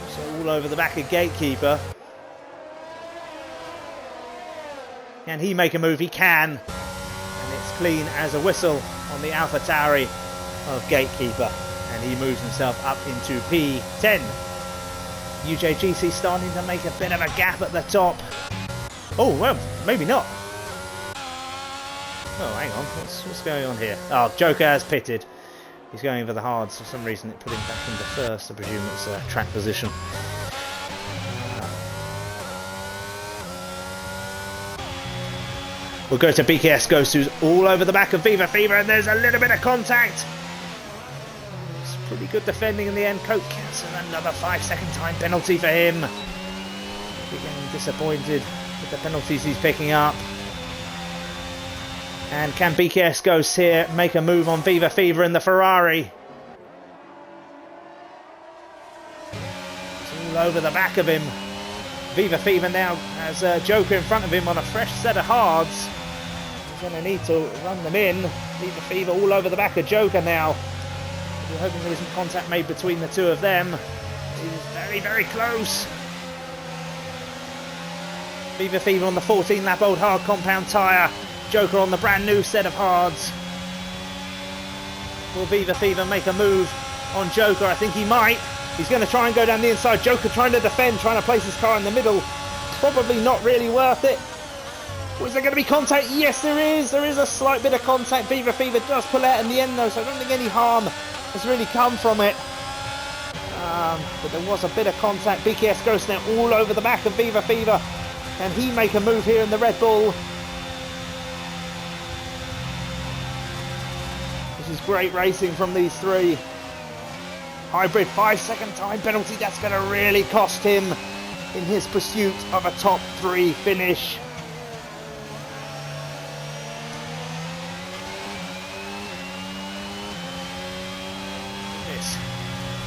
also all over the back of Gatekeeper. Can he make a move? He can. And it's clean as a whistle on the Alpha Tauri of Gatekeeper. And he moves himself up into P10. UJGC starting to make a bit of a gap at the top. Oh, well, maybe not. Oh, hang on. What's going on here? Oh, Joker has pitted. He's going for the hards. For some reason, it put him back into first. I presume it's track position. We'll go to BKS Ghost, who's all over the back of Viva Fever, and there's a little bit of contact. It's pretty good defending in the end. Coke gets another 5-second time penalty for him. We're getting disappointed with the penalties he's picking up. And can BKS Ghost here make a move on Viva Fever in the Ferrari? It's all over the back of him. Viva Fever now has Joker in front of him on a fresh set of hards. He's going to need to run them in. Viva Fever all over the back of Joker now. We're hoping there isn't contact made between the two of them. He's very, very close. Viva Fever on the 14-lap-old hard compound tyre. Joker on the brand new set of hards. Will Viva Fever make a move on Joker? I think he might. He's going to try and go down the inside. Joker trying to defend, trying to place his car in the middle. Probably not really worth it. Was there going to be contact? Yes, there is. There is a slight bit of contact. Viva Fever does pull out in the end though, so I don't think any harm has really come from it. But there was a bit of contact. BKS Ghost now all over the back of Viva Fever. Can he make a move here in the Red Bull? This is great racing from these three. Hybrid 5-second time penalty. That's going to really cost him in his pursuit of a top 3 finish.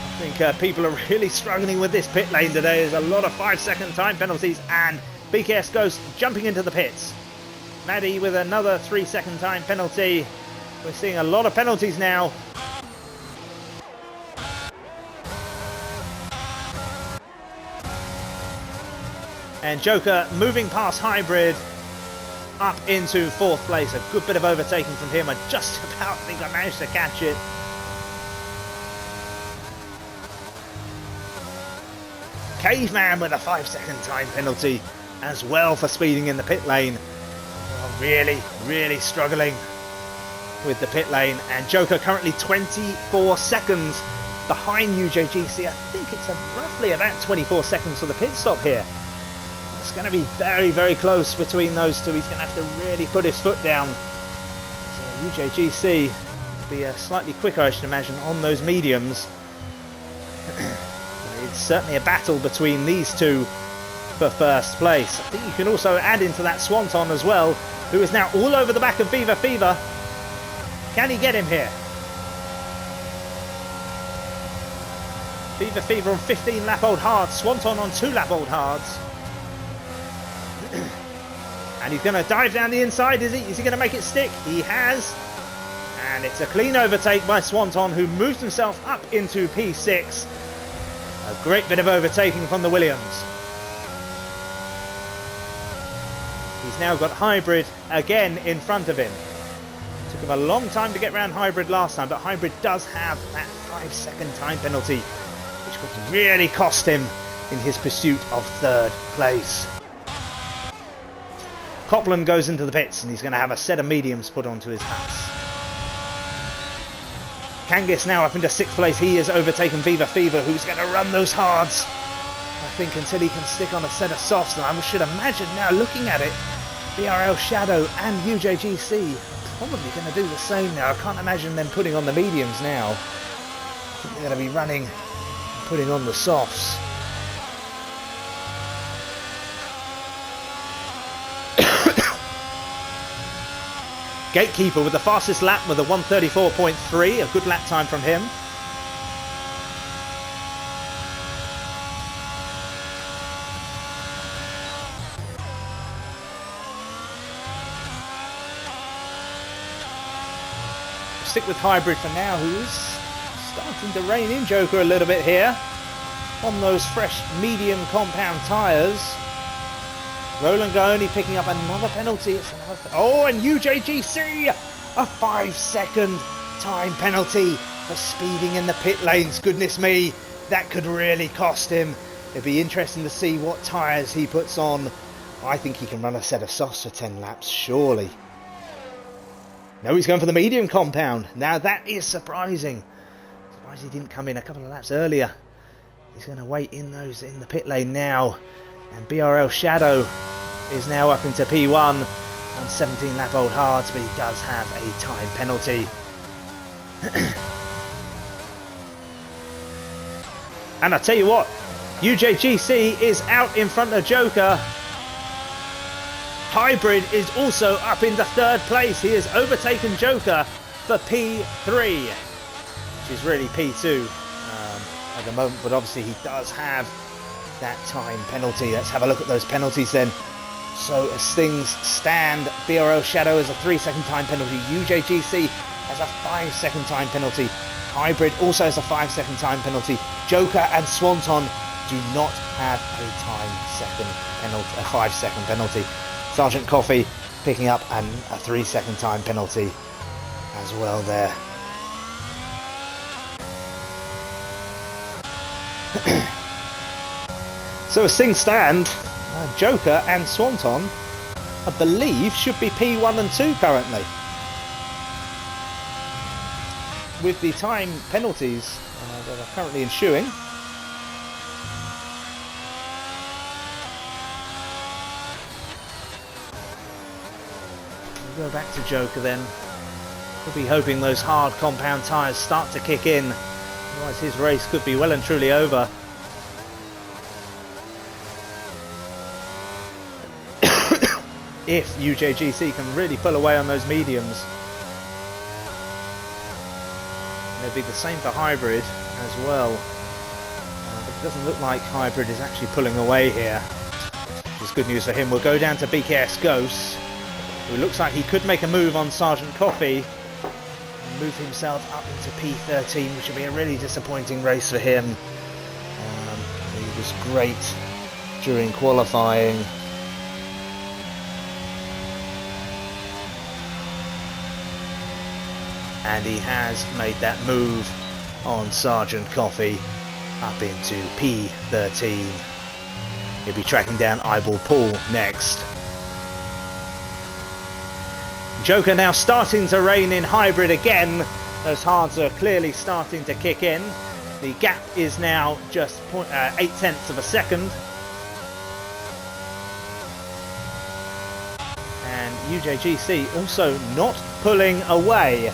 I think people are really struggling with this pit lane today. There's a lot of 5-second time penalties, and BKS Ghost jumping into the pits. Maddie with another 3-second time penalty. We're seeing a lot of penalties now. And Joker moving past Hybrid up into 4th place. A good bit of overtaking from him. I just about think I managed to catch it. Caveman with a 5-second time penalty as well for speeding in the pit lane. Well, really struggling with the pit lane. And Joker currently 24 seconds behind UJGC. I think it's roughly about 24 seconds for the pit stop here. It's going to be very close between those two. He's going to have to really put his foot down. So UJGC will be slightly quicker, I should imagine, on those mediums. It's certainly a battle between these two for first place. I think you can also add into that Swanton as well, who is now all over the back of Viva Fever. Can he get him here? Viva Fever on 15-lap-old hards, Swanton on 2-lap-old hards. And he's going to dive down the inside, is he? Is he going to make it stick? He has. And it's a clean overtake by Swanton, who moves himself up into P6. A great bit of overtaking from the Williams. He's now got Hybrid again in front of him. Took him a long time to get around Hybrid last time, but Hybrid does have that 5-second time penalty, which could really cost him in his pursuit of 3rd place. Copland goes into the pits and he's going to have a set of mediums put onto his Haas. Kangas now up into 6th place. He has overtaken Viva Fever, who's going to run those hards, I think, until he can stick on a set of softs. And I should imagine now, looking at it, BRL Shadow and UJGC are probably going to do the same now. I can't imagine them putting on the mediums now. I think they're going to be running and putting on the softs. Gatekeeper with the fastest lap with a 1:34.3, a good lap time from him. Stick with Hybrid for now, who's starting to rein in Joker a little bit here on those fresh medium compound tyres. Roland Gaoni picking up another penalty. It's another and UJGC, a 5-second time penalty for speeding in the pit lanes. Goodness me, that could really cost him. It'd be interesting to see what tyres he puts on. I think he can run a set of softs for 10 laps, surely. No, he's going for the medium compound. Now that is surprising. Surprised he didn't come in a couple of laps earlier. He's going to wait in the pit lane now. And BRL Shadow is now up into P1 on 17-lap-old hards, but he does have a time penalty. And I tell you what, UJGC is out in front of Joker. Hybrid is also up into 3rd place. He has overtaken Joker for P3, which is really P2 at the moment, but obviously he does have that time penalty. Let's have a look at those penalties then. So as things stand, BRL Shadow has a 3-second time penalty. UJGC has a 5-second time penalty. Hybrid also has a 5-second time penalty. Joker and Swanton do not have a 5-second penalty. Sergeant Coffee picking up a 3-second time penalty as well there. So as things stand, Joker and Swanton, I believe, should be P1 and 2 currently. With the time penalties that are currently ensuing. We'll go back to Joker then. We'll be hoping those hard compound tyres start to kick in. Otherwise his race could be well and truly over. If UJGC can really pull away on those mediums. It'll be the same for Hybrid as well. But it doesn't look like Hybrid is actually pulling away here, which is good news for him. We'll go down to BKS Ghost, who looks like he could make a move on Sergeant Coffee and move himself up into P13, which will be a really disappointing race for him. He was great during qualifying. And he has made that move on Sergeant Coffee up into P13. He'll be tracking down Eyeball Paul next. Joker now starting to rein in Hybrid again. Those hards are clearly starting to kick in. The gap is now just 0.8 of a second. And UJGC also not pulling away.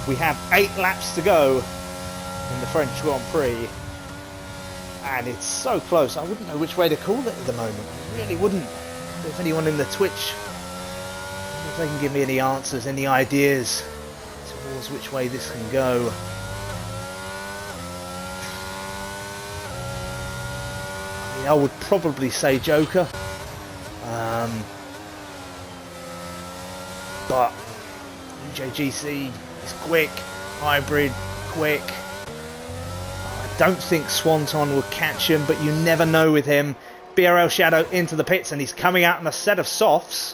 We have 8 laps to go in the French Grand Prix, and it's so close. I wouldn't know which way to call it at the moment. I really wouldn't. If anyone in the Twitch, if they can give me any answers, any ideas towards which way this can go. I mean, I would probably say Joker, but UJGC is quick, Hybrid quick. I don't think Swanton will catch him, but you never know with him. BRL Shadow into the pits, and he's coming out in a set of softs.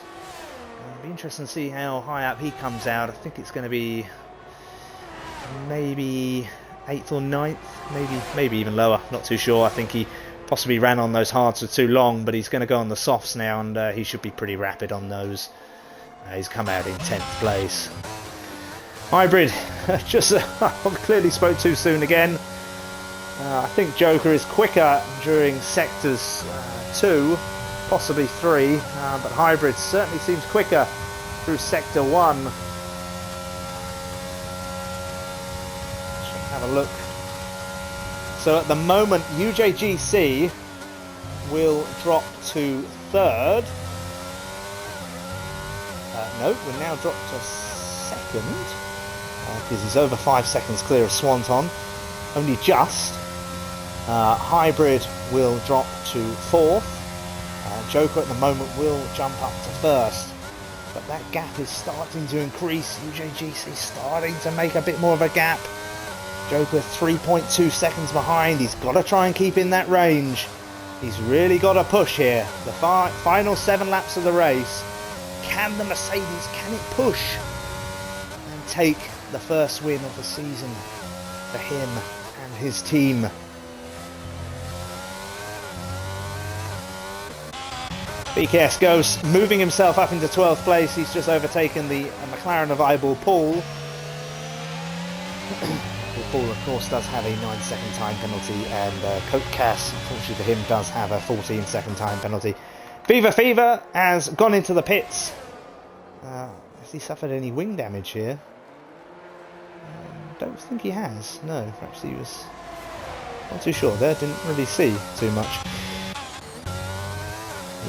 It'll be interesting to see how high up he comes out. I think it's going to be maybe 8th or 9th, maybe even lower. Not too sure. I think he possibly ran on those hards for too long, but he's going to go on the softs now, and he should be pretty rapid on those. He's come out in 10th place. Hybrid, just clearly spoke too soon again. I think Joker is quicker during sectors 2, possibly 3, but Hybrid certainly seems quicker through sector 1. Let's have a look. So at the moment, UJGC will drop to 3rd. No, we're now dropped to second because he's over 5 seconds clear of Swanton. Only just. Hybrid will drop to fourth. Joker at the moment will jump up to first. But that gap is starting to increase. UJGC starting to make a bit more of a gap. Joker 3.2 seconds behind. He's got to try and keep in that range. He's really got to push here. The final 7 laps of the race. Can the Mercedes, can it push and take the first win of the season for him and his team? BKS goes moving himself up into 12th place. He's just overtaken the McLaren of Eyeball Paul. Paul, of course, does have a 9-second time penalty, and Coke Cass, unfortunately for him, does have a 14-second time penalty. Fever has gone into the pits. Has he suffered any wing damage here? Don't think he has. No, perhaps he was not too sure there. Didn't really see too much.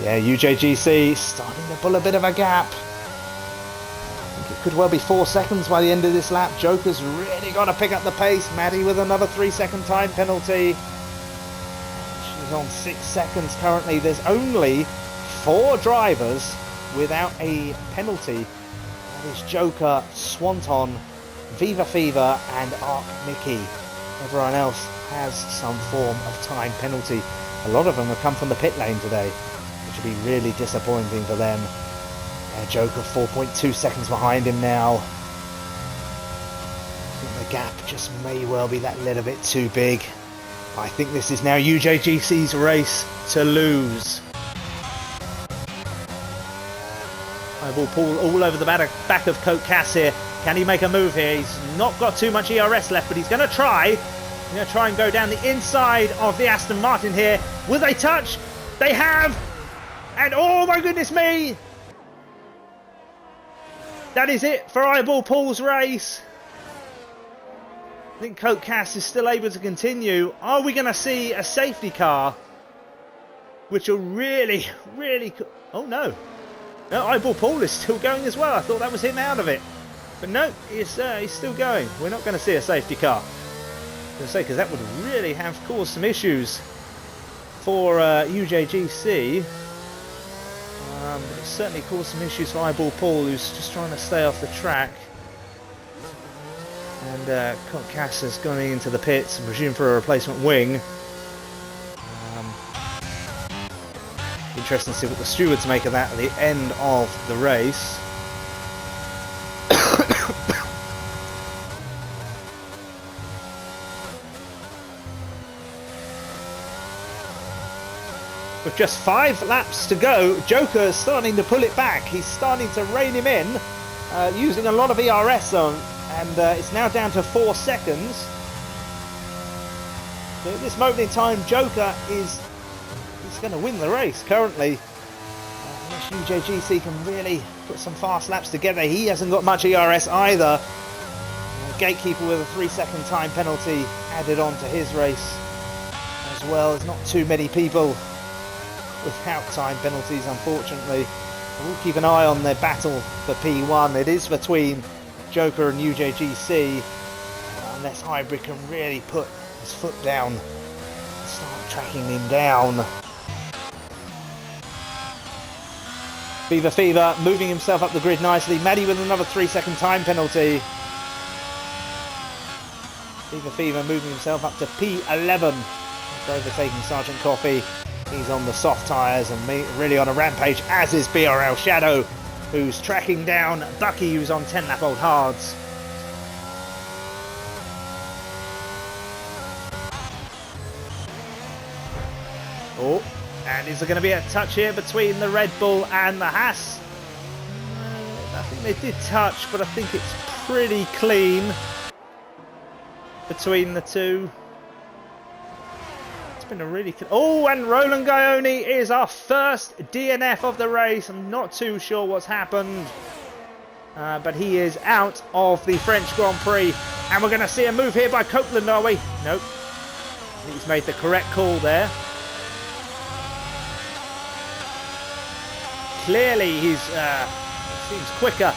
Yeah, UJGC starting to pull a bit of a gap. I think it could well be 4 seconds by the end of this lap. Joker's really got to pick up the pace. Maddie with another 3-second time penalty. She's on 6 seconds currently. There's only 4 drivers without a penalty. That is Joker, Swanton, Viva Fever and Arc Mickey. Everyone else has some form of time penalty. A lot of them have come from the pit lane today, which will be really disappointing for them. Joker 4.2 seconds behind him now. I think the gap just may well be that little bit too big. I think this is now UJGC's race to lose. Eyeball Paul all over the back of Coke Cass here. Can he make a move here? He's not got too much ERS left, but he's going to try. He's going to try and go down the inside of the Aston Martin here. Will they touch? They have! And oh my goodness me! That is it for Eyeball Paul's race. I think Coke Cass is still able to continue. Are we going to see a safety car? Which will really... Oh no. No, Eyeball Paul is still going as well. I thought that was him out of it. But no, he's still going. We're not going to see a safety car. I was going to say, because that would really have caused some issues for UJGC. But it certainly caused some issues for Eyeball Paul, who's just trying to stay off the track. And Coke Cass has gone into the pits, and presumed for a replacement wing. Interesting to see what the stewards make of that at the end of the race. With just 5 laps to go, Joker's starting to pull it back. He's starting to rein him in, using a lot of ERS on, and it's now down to 4 seconds. So at this moment in time, Joker is going to win the race currently. Unless UJGC can really put some fast laps together. He hasn't got much ERS either. Gatekeeper with a 3-second time penalty added on to his race as well. There's not too many people without time penalties, unfortunately. We'll keep an eye on their battle for P1. It is between Joker and UJGC, unless Hybrid can really put his foot down and start tracking him down. Fever moving himself up the grid nicely. Maddie with another 3-second time penalty. Fever moving himself up to P11 after overtaking Sergeant Coffee. He's on the soft tyres and really on a rampage, as is BRL Shadow, who's tracking down Bucky, who's on 10-lap-old hards. Oh, and is there going to be a touch here between the Red Bull and the Haas? I think they did touch, but I think it's pretty clean between the two. Been a really and Roland Gaioni is our first DNF of the race. I'm not too sure what's happened, but he is out of the French Grand Prix, and we're going to see a move here by Copeland, are we? Nope. He's made the correct call there. Clearly he's Seems quicker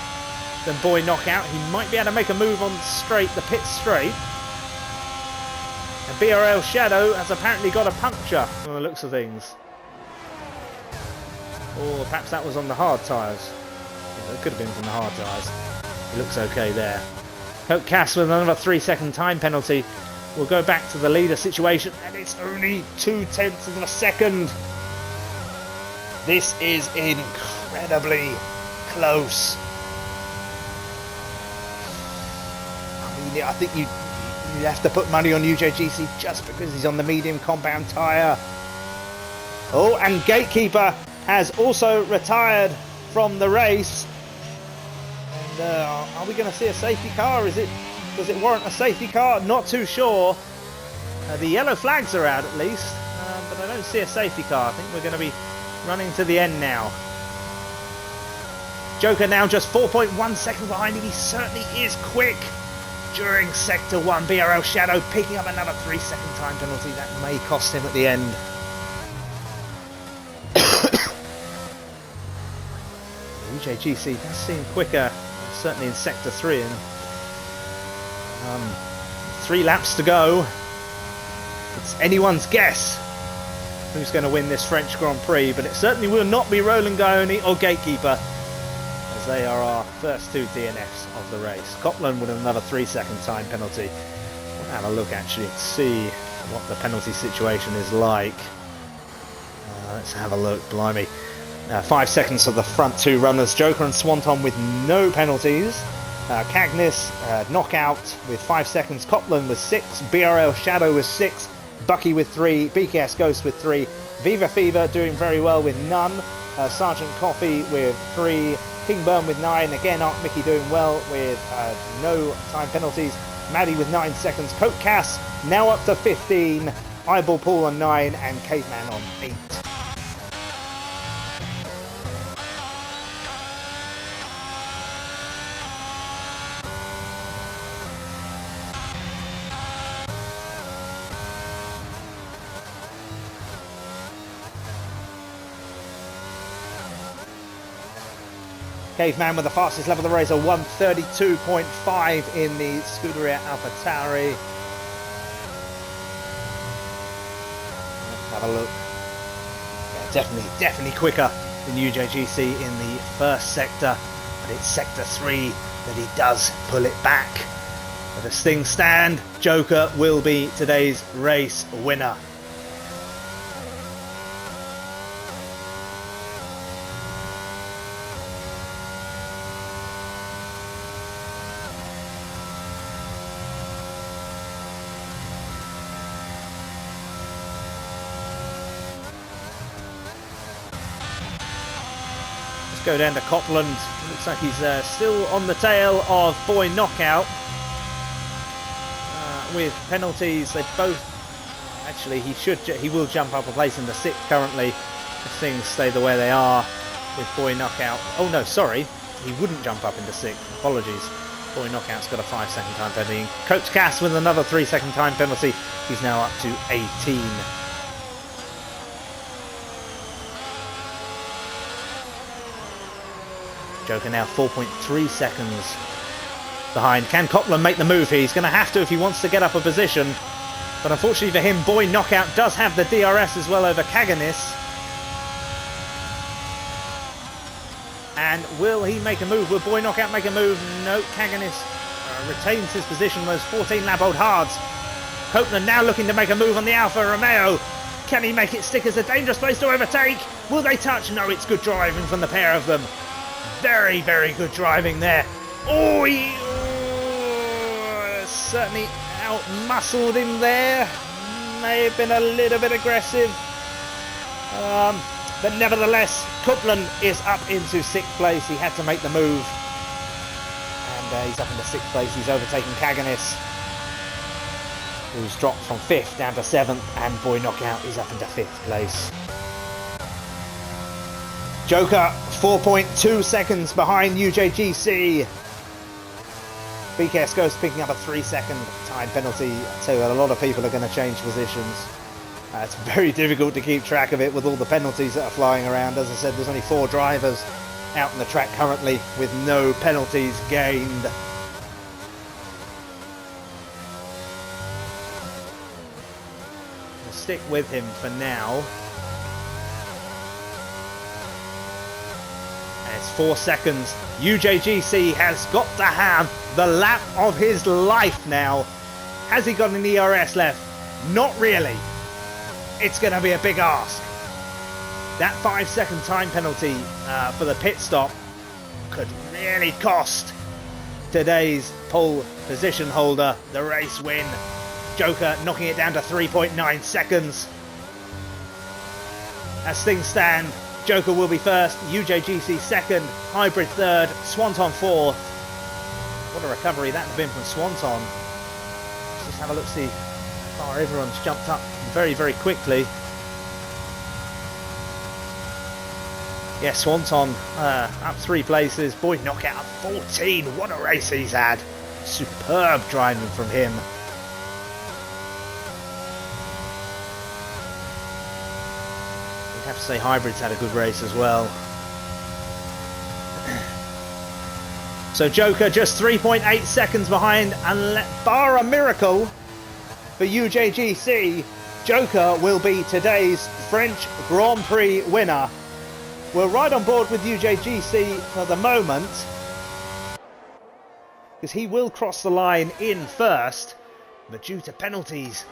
than Boy Knockout. He might be able to make a move on straight, the pit straight. And BRL Shadow has apparently got a puncture from the looks of things. Or perhaps that was on the hard tyres. Yeah, it could have been from the hard tyres. It looks okay there. Coke Cass with another 3-second time penalty. We'll go back to the leader situation, and it's only 0.2 of a second. This is incredibly close. I mean, I think you have to put money on UJGC just because he's on the medium compound tyre. Oh, and Gatekeeper has also retired from the race. And are we going to see a safety car? Does it warrant a safety car? Not too sure. The yellow flags are out at least, but I don't see a safety car. I think we're going to be running to the end now. Joker now just 4.1 seconds behind him. He certainly is quick during Sector 1. BRL Shadow picking up another 3-second time penalty. That may cost him at the end. UJGC does seem quicker, certainly in Sector 3. And 3 laps to go. It's anyone's guess who's going to win this French Grand Prix, but it certainly will not be Roland Gaoni or Gatekeeper, as they are our first 2 DNFs of the race. Copland with another 3-second time penalty. We'll have a look actually to see what the penalty situation is like. Let's have a look, blimey. 5 seconds for the front 2 runners. Joker and Swanton with no penalties. Cagnis, Knockout with 5 seconds. Copland with 6. BRL Shadow with 6. Bucky with 3. BKS Ghost with 3. Viva Fever doing very well with none. Sergeant Coffee with 3. King Burn with 9. Again, Ark Mickey doing well with no time penalties. Maddie with 9 seconds. Coke Cass now up to 15. Eyeball Pool on 9. And Caveman on 8. Caveman with the fastest lap of the race, a 1:32.5 in the Scuderia AlphaTauri. Let's have a look. Yeah, definitely quicker than UJGC in the first sector, but it's Sector 3 that he does pull it back. But as things stand, Joker will be today's race winner. Go down to Copland. Looks like he's still on the tail of Boy Knockout with penalties. They both actually he will jump up a place in the 6th currently if things stay the way they are with Boy Knockout. Oh no, sorry, he wouldn't jump up into 6th. Apologies. Boy Knockout's got a 5-second time penalty. Coach Cass with another 3-second time penalty. He's now up to 18. Joker now 4.3 seconds behind. Can Copland make the move here? He's going to have to if he wants to get up a position. But unfortunately for him, Boy Knockout does have the DRS as well over Kaganis. And will he make a move? Will Boy Knockout make a move? No, Kaganis retains his position on those 14-lap-old hards. Copeland now looking to make a move on the Alfa Romeo. Can he make it stick as a dangerous place to overtake? Will they touch? No, it's good driving from the pair of them. Very, very good driving there. Oh, he certainly out-muscled him there. May have been a little bit aggressive. But nevertheless, Copeland is up into 6th place. He had to make the move. And he's up into 6th place. He's overtaken Kaganis, who's dropped from 5th down to 7th. And Boy Knockout is up into 5th place. Joker 4.2 seconds behind UJGC. BKS Ghost picking up a 3-second time penalty. I tell you, a lot of people are going to change positions. It's very difficult to keep track of it with all the penalties that are flying around. As I said, there's only 4 drivers out on the track currently with no penalties gained. We'll stick with him for now. And it's 4 seconds. UJGC has got to have the lap of his life now. Has he got an ERS left? Not really. It's going to be a big ask. That 5-second time penalty for the pit stop could really cost today's pole position holder the race win. Joker knocking it down to 3.9 seconds. As things stand, Joker will be first, UJGC second, Hybrid third, Swanton fourth. What a recovery that would have been from Swanton. Let's just have a look, see how far everyone's jumped up very, very quickly. Yeah, Swanton up 3 places. Boy, knockout at 14. What a race he's had. Superb driving from him. You'd have to say Hybrid's had a good race as well. So Joker just 3.8 seconds behind, and bar a miracle for UJGC, Joker will be today's French Grand Prix winner. We're right on board with UJGC for the moment, because he will cross the line in first, but due to penalties,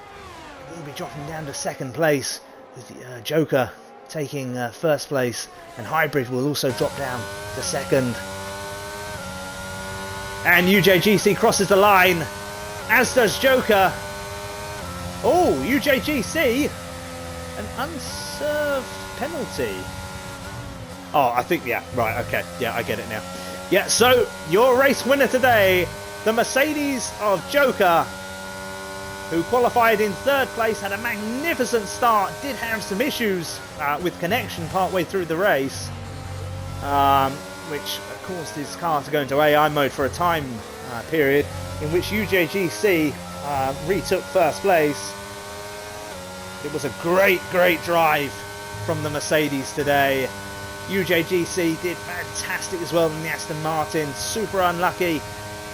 he will be dropping down to second place, with Joker taking first place, and Hybrid will also drop down to second. And UJGC crosses the line, as does Joker. Oh, UJGC, an unserved penalty. Oh, I think, yeah, right, okay, yeah, I get it now. Yeah, so, your race winner today, the Mercedes of Joker, who qualified in third place, had a magnificent start, did have some issues with connection partway through the race, which caused his car to go into AI mode for a time period, in which UJGC retook first place. It was a great, great drive from the Mercedes today. UJGC did fantastic as well in the Aston Martin. Super unlucky.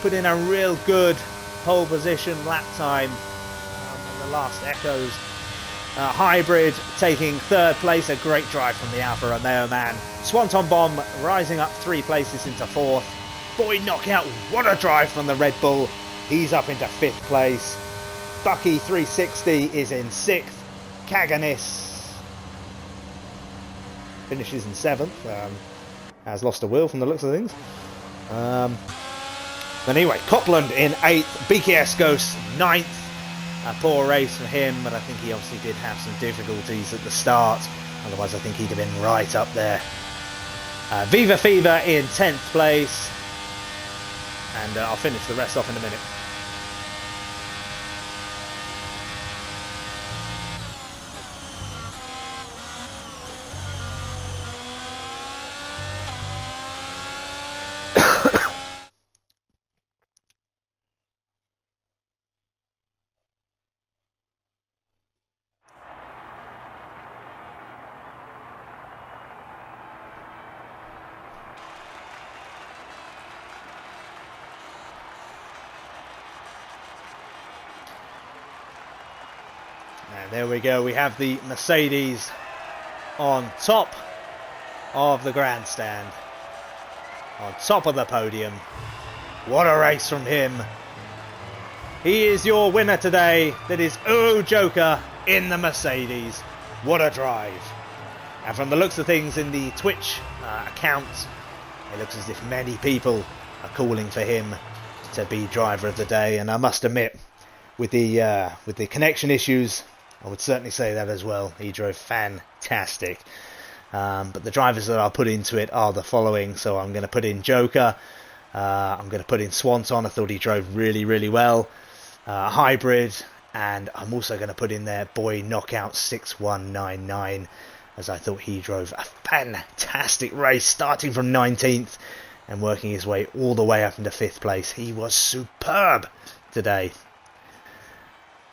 Put in a real good pole position lap time on the last echoes. Hybrid taking third place. A great drive from the Alfa Romeo man. Swanton Bomb rising up 3 places into fourth. Boy knockout. What a drive from the Red Bull. He's up into 5th place. Bucky 360 is in 6th. Kaganis finishes in 7th, has lost a wheel from the looks of things. But anyway, Copland in 8th, BKS Ghost 9th. A poor race for him, but I think he obviously did have some difficulties at the start. Otherwise, I think he'd have been right up there. Viva Fever in 10th place. And I'll finish the rest off in a minute. And there we go, we have the Mercedes on top of the grandstand, on top of the podium. What a race from him. He is your winner today. That is Joker in the Mercedes. What a drive. And from the looks of things in the Twitch account, it looks as if many people are calling for him to be driver of the day. And I must admit, with the connection issues, I would certainly say that as well. He drove fantastic. But the drivers that I'll put into it are the following. So I'm going to put in Joker. I'm going to put in Swanton. I thought he drove really, really well. Hybrid. And I'm also going to put in there Boy Knockout 6199, as I thought he drove a fantastic race, starting from 19th and working his way all the way up into 5th place. He was superb today.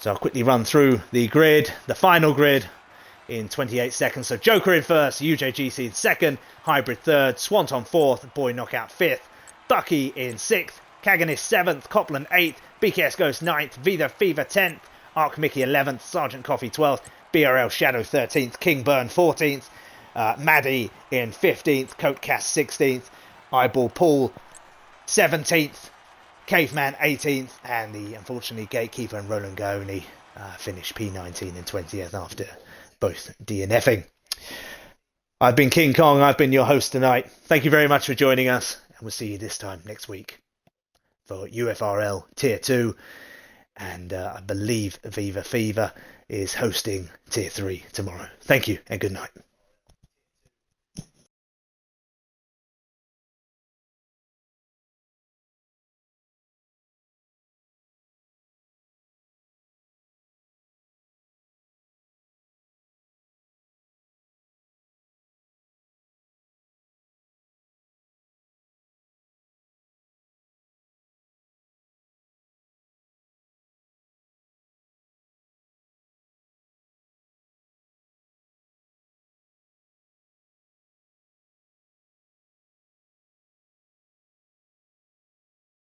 So I'll quickly run through the grid. The final grid in 28 seconds. So Joker in first, UJGC in second, Hybrid third, Swanton fourth, Boy Knockout fifth, Bucky in sixth, Kaganist seventh, Copland eighth, BKS Ghost ninth, Viva Fever 10th, Arc Mickey 11th, Sergeant Coffee 12th, BRL Shadow 13th, King Burn 14th, Maddie in 15th, Coat Cast 16th, Eyeball Paul 17th, Caveman 18th, and the unfortunately Gatekeeper and Roland Gaoni finished P19 and 20th after both DNFing. I've been King Kong, I've been your host tonight. Thank you very much for joining us, and we'll see you this time next week for UFRL Tier 2, and I believe Viva Fever is hosting Tier 3 tomorrow. Thank you and good night.